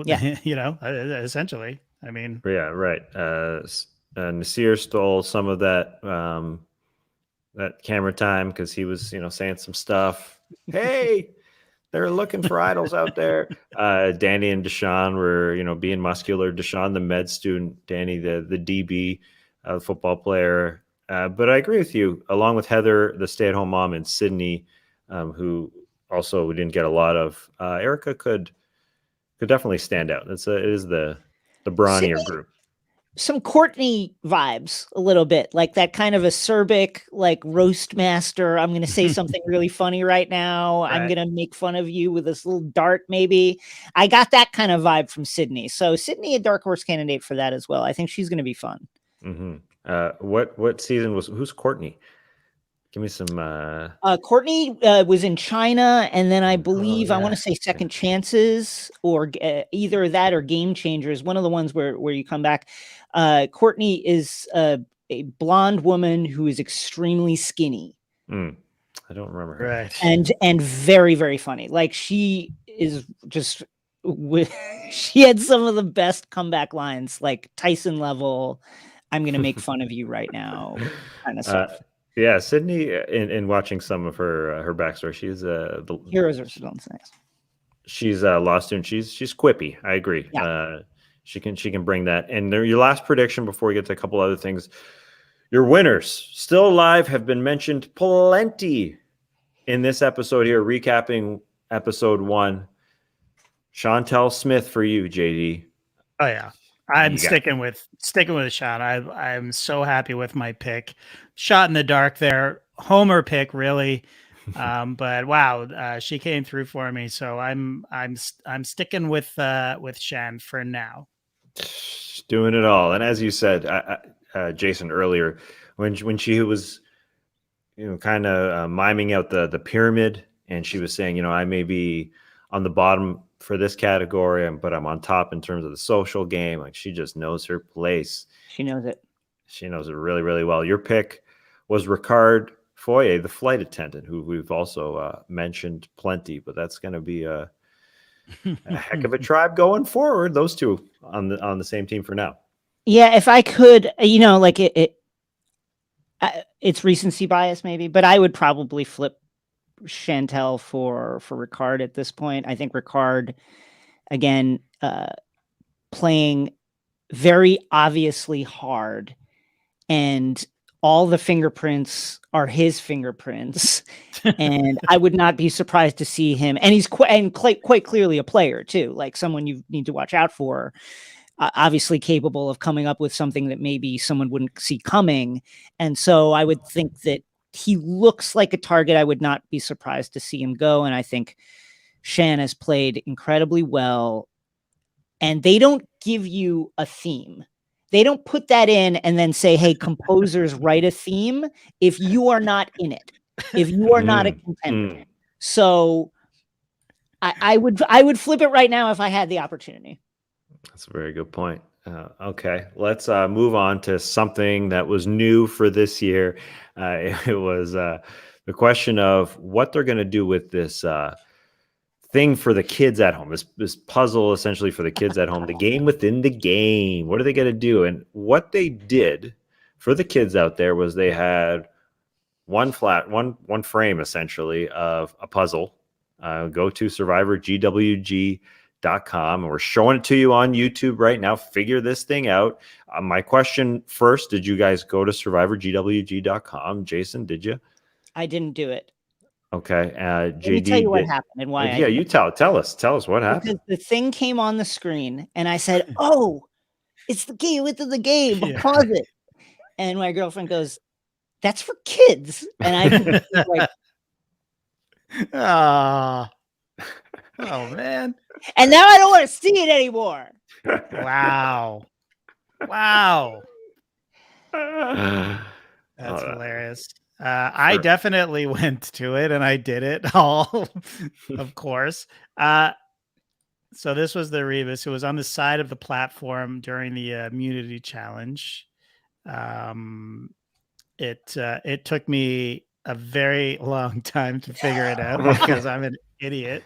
Yeah. Essentially. I mean, Yeah, right. Nasir stole some of that camera time because he was, saying some stuff. Hey, they're looking for idols out there. Danny and Deshaun were, being muscular. Deshaun, the med student, Danny, the DB, the football player. But I agree with you. Along with Heather, the stay-at-home mom, and Sydney, who also we didn't get a lot of. Erica could definitely stand out. It is the brawnier group. Some Courtney vibes a little bit, like that kind of acerbic, like roast master. I'm going to say something really funny right now. Right. I'm going to make fun of you with this little dart. Maybe I got that kind of vibe from Sydney. So Sydney, a dark horse candidate for that as well. I think she's going to be fun. What season who's Courtney? Give me some. Courtney was in China, and then I believe I want to say Second Chances, or either that or Game Changers. One of the ones where you come back. Courtney is a blonde woman who is extremely skinny. I don't remember her. Right. And very, very funny. Like she is just. She had some of the best comeback lines, like Tyson level. I'm going to make fun of you right now, kind of stuff. Yeah, Sydney, in watching some of her backstory, she's the heroes are still insane. She's a law student. She's quippy. I agree. Yeah. She can bring that. And your last prediction before we get to a couple other things. Your winners still alive have been mentioned plenty in this episode here, recapping episode 1. Chantel Smith for you, JD. Oh yeah. I'm sticking with Sean. I'm so happy with my pick. Shot in the dark there. Homer pick, really. But wow, she came through for me. So I'm sticking with Shan for now. Doing it all. And as you said, Jason, earlier, when she was, kind of miming out the pyramid, and she was saying, I may be on the bottom for this category, but I'm on top in terms of the social game. Like, she just knows her place. She knows it. She knows it really, really well. Your pick was Ricard Foye, the flight attendant, who we've also mentioned plenty, but that's going to be a heck of a tribe going forward. Those two on the same team for now. Yeah, if I could, like It's recency bias, maybe, but I would probably flip Chantel for Ricard at this point. I think Ricard, again, playing very obviously hard, and all the fingerprints are his fingerprints. And I would not be surprised to see him. And he's quite clearly a player too, like someone you need to watch out for. Obviously capable of coming up with something that maybe someone wouldn't see coming. And so I would think that he looks like a target. I would not be surprised to see him go. And I think Shan has played incredibly well. And they don't give you a theme. They don't put that in and then say, hey, composers, write a theme if you are not in it, if you are not a contender. So I would flip it right now if I had the opportunity. That's a very good point. Okay, let's move on to something that was new for this year. It was the question of what they're going to do with this thing for the kids at home, this puzzle essentially for the kids at home, the game within the game. What are they going to do? And what they did for the kids out there was they had one frame essentially of a puzzle. Go to survivorgwg.com, and we're showing it to you on YouTube right now. Figure this thing out. My question first, did you guys go to survivorgwg.com? Jason, did you? I didn't do it. Okay. Let me tell you what happened and why. Yeah, you tell us what happened. Because the thing came on the screen and I said, "Oh, it's the game within the game. Pause it." And my girlfriend goes, "That's for kids." And I like, oh man. And now I don't want to see it anymore. Wow. That's hilarious. I definitely went to it and I did it all, of course. So this was the Rebus. It was on the side of the platform during the immunity challenge. It took me a very long time to figure it out because I'm an idiot.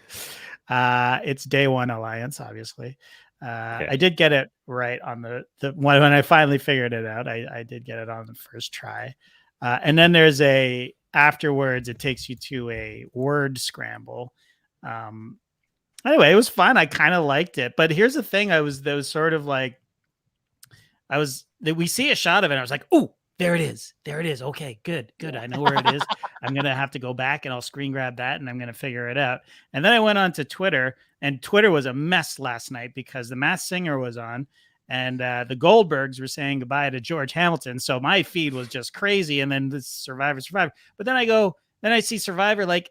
It's day one alliance, obviously. Okay. I did get it right on the when I finally figured it out. I did get it on the first try. And then there's afterwards, it takes you to a word scramble. Anyway, it was fun. I kind of liked it. But here's the thing. there was sort of like, we see a shot of it. And I was like, oh, there it is. Okay, good. I know where it is. I'm going to have to go back and I'll screen grab that and I'm going to figure it out. And then I went on to Twitter, and Twitter was a mess last night because the Masked Singer was on. And the Goldbergs were saying goodbye to George Hamilton. So my feed was just crazy. And then this Survivor. But then I see Survivor like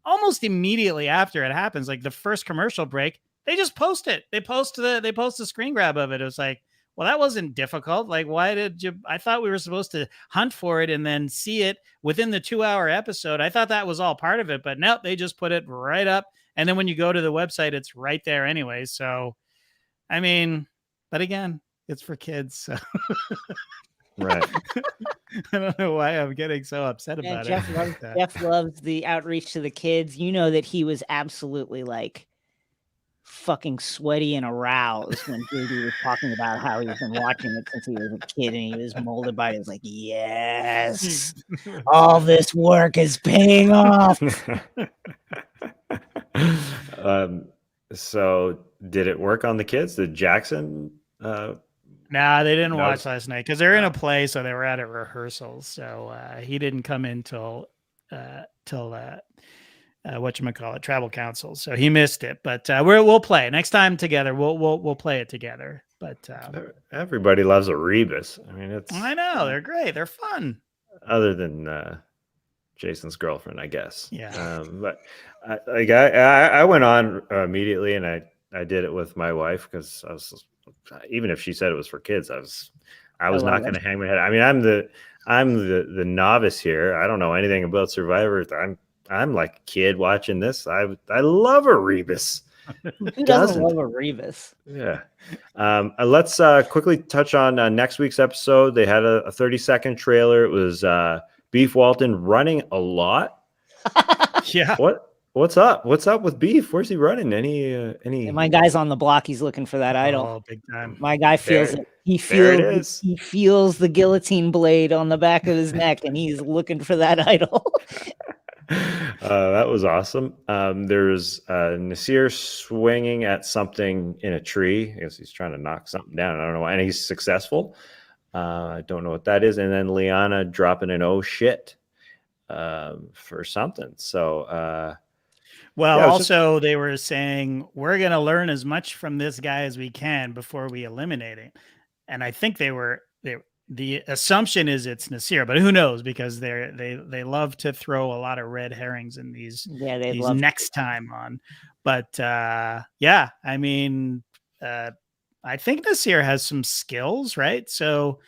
almost immediately after it happens, like the first commercial break, they just post it. They post the screen grab of it. It was like, well, that wasn't difficult. Like, why did you? I thought we were supposed to hunt for it and then see it within the 2-hour episode. I thought that was all part of it, but no, they just put it right up. And then when you go to the website, it's right there anyway. So, I mean, but again, it's for kids. So. Right. I don't know why I'm getting so upset about it. Jeff loves the outreach to the kids. You know that he was absolutely like fucking sweaty and aroused when JD was talking about how he's been watching it since he was a kid and he was molded by it. He was like, yes, all this work is paying off. So did it work on the kids? Did Jackson? Nah, they didn't watch last night because they're in a play, so they were at a rehearsal. So he didn't come in till whatchamacallit, Travel Council. So he missed it, but we'll play next time together. We'll play it together. But everybody loves a Rebus. I mean, I know they're great. They're fun. Other than Jason's girlfriend, I guess. Yeah. But I went on immediately, and I did it with my wife because I was. Even if she said it was for kids, I was not going to hang my head. I mean, I'm the novice here. I don't know anything about Survivor. I'm like a kid watching this. I love a Rebus. Who doesn't love a Rebus? Yeah. Let's quickly touch on next week's episode. They had a 30-second trailer. It was Beef Walton running a lot. Yeah. What's up? What's up with Beef? Where's he running? Any? And my guy's on the block. He's looking for that idol. Oh, big time. My guy feels There- it. He there it feels is. he feels the guillotine blade on the back of his neck, and he's looking for that idol. That was awesome. There's Nasir swinging at something in a tree. I guess he's trying to knock something down. I don't know why, and he's successful. I don't know what that is. And then Liana dropping an oh shit for something. So, Well, yeah, also they were saying we're going to learn as much from this guy as we can before we eliminate him. And I think the assumption is it's Nasir, but who knows, because they love to throw a lot of red herrings in these next time on. But yeah, I mean, I think Nasir has some skills, right? So,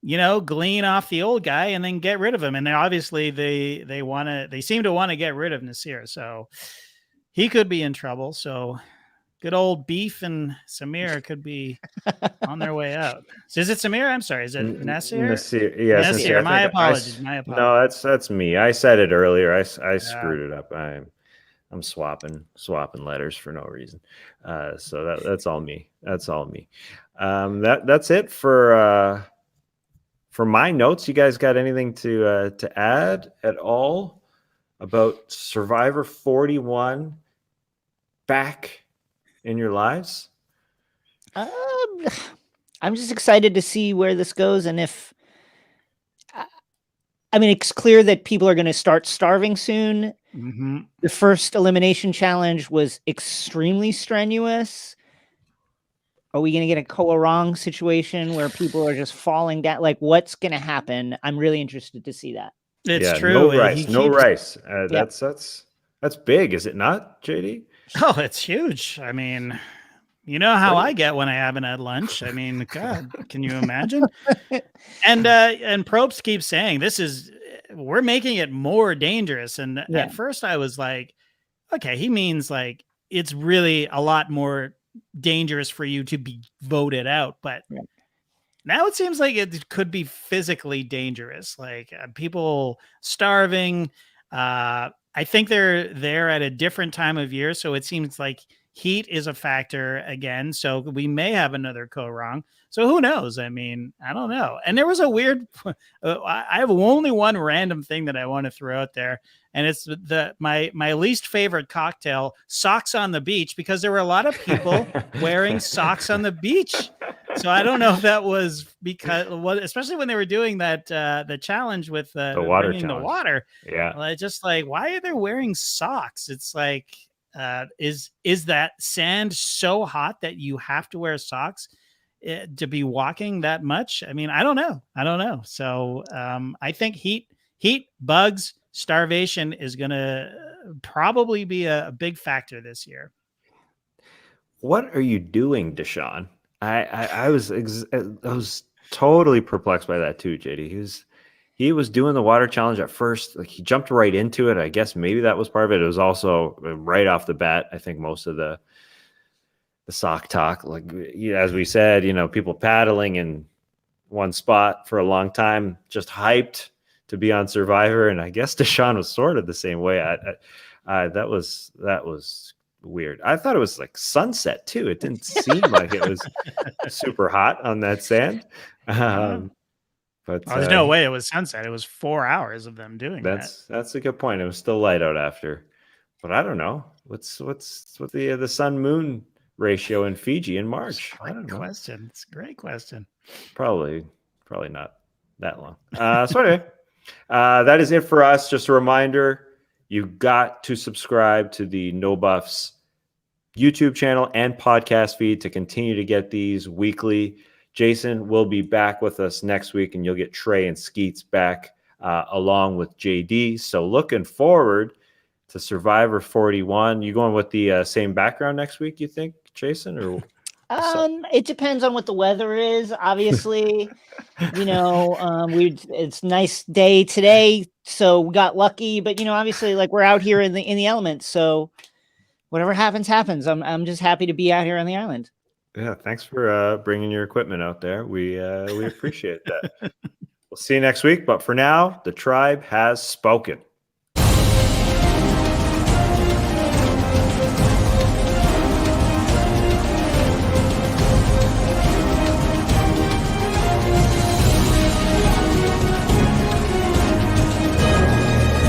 glean off the old guy and then get rid of him. And obviously they seem to want to get rid of Nasir. So he could be in trouble. So good old Beef and Samir could be on their way out. So is it Samir? I'm sorry. Is it Nasir? Nasir. Yes, Nasir. My apologies. No, that's me. I said it earlier. I screwed it up. I'm swapping letters for no reason. So that's all me. That's all me. That's it for my notes. You guys got anything to add at all about Survivor 41 back in your lives? I'm just excited to see where this goes, and if I mean, it's clear that people are going to start starving soon. Mm-hmm. The first elimination challenge was extremely strenuous. Are we going to get a Koa-Rong situation where people are just falling down? Like, what's going to happen? I'm really interested to see that. It's true. No rice. No rice. Yeah. That's big, is it not, JD? Oh, it's huge. I mean, you know how I get when I haven't had lunch. I mean, God, can you imagine? And Probst keeps saying we're making it more dangerous. And at first I was like, okay, he means like it's really a lot more dangerous for you to be voted out. But now it seems like it could be physically dangerous, like people starving. I think they're at a different time of year, so it seems like heat is a factor again. So we may have another Koa-Rong. So who knows? I mean, I don't know. And there was a weird. I have only one random thing that I want to throw out there, and it's my least favorite cocktail, socks on the beach, because there were a lot of people wearing socks on the beach. So I don't know if that was because, especially when they were doing that the challenge with the water challenge. The water. Yeah, just like, why are they wearing socks? It's like, is that sand so hot that you have to wear socks to be walking that much? I mean, I don't know. So I think heat, bugs, starvation is going to probably be a big factor this year. What are you doing, Deshaun? I was totally perplexed by that too, JD. He was doing the water challenge at first. Like, he jumped right into it. I guess maybe that was part of it. It was also right off the bat, I think most of the sock talk, like, as we said, people paddling in one spot for a long time, just hyped to be on Survivor. And I guess Deshaun was sort of the same way. That was weird. I thought it was like sunset too. It didn't seem like it was super hot on that sand. But there's no way it was sunset. It was 4 hours of them doing that. That's a good point. It was still light out after, but I don't know what's the sun moon ratio in Fiji in March. I don't know. Question. It's a great question. Probably not that long. So anyway, that is it for us. Just a reminder, you got to subscribe to the No Buffs YouTube channel and podcast feed to continue to get these weekly. Jason will be back with us next week, and you'll get Trey and Skeets back along with JD. So looking forward to Survivor 41. You going with the same background next week, you think, Jason? Or it depends on what the weather is. Obviously, it's nice day today, so we got lucky. But obviously, like, we're out here in the elements, so whatever happens. I'm just happy to be out here on the island. Yeah, thanks for bringing your equipment out there. We appreciate that. We'll see you next week. But for now, the tribe has spoken.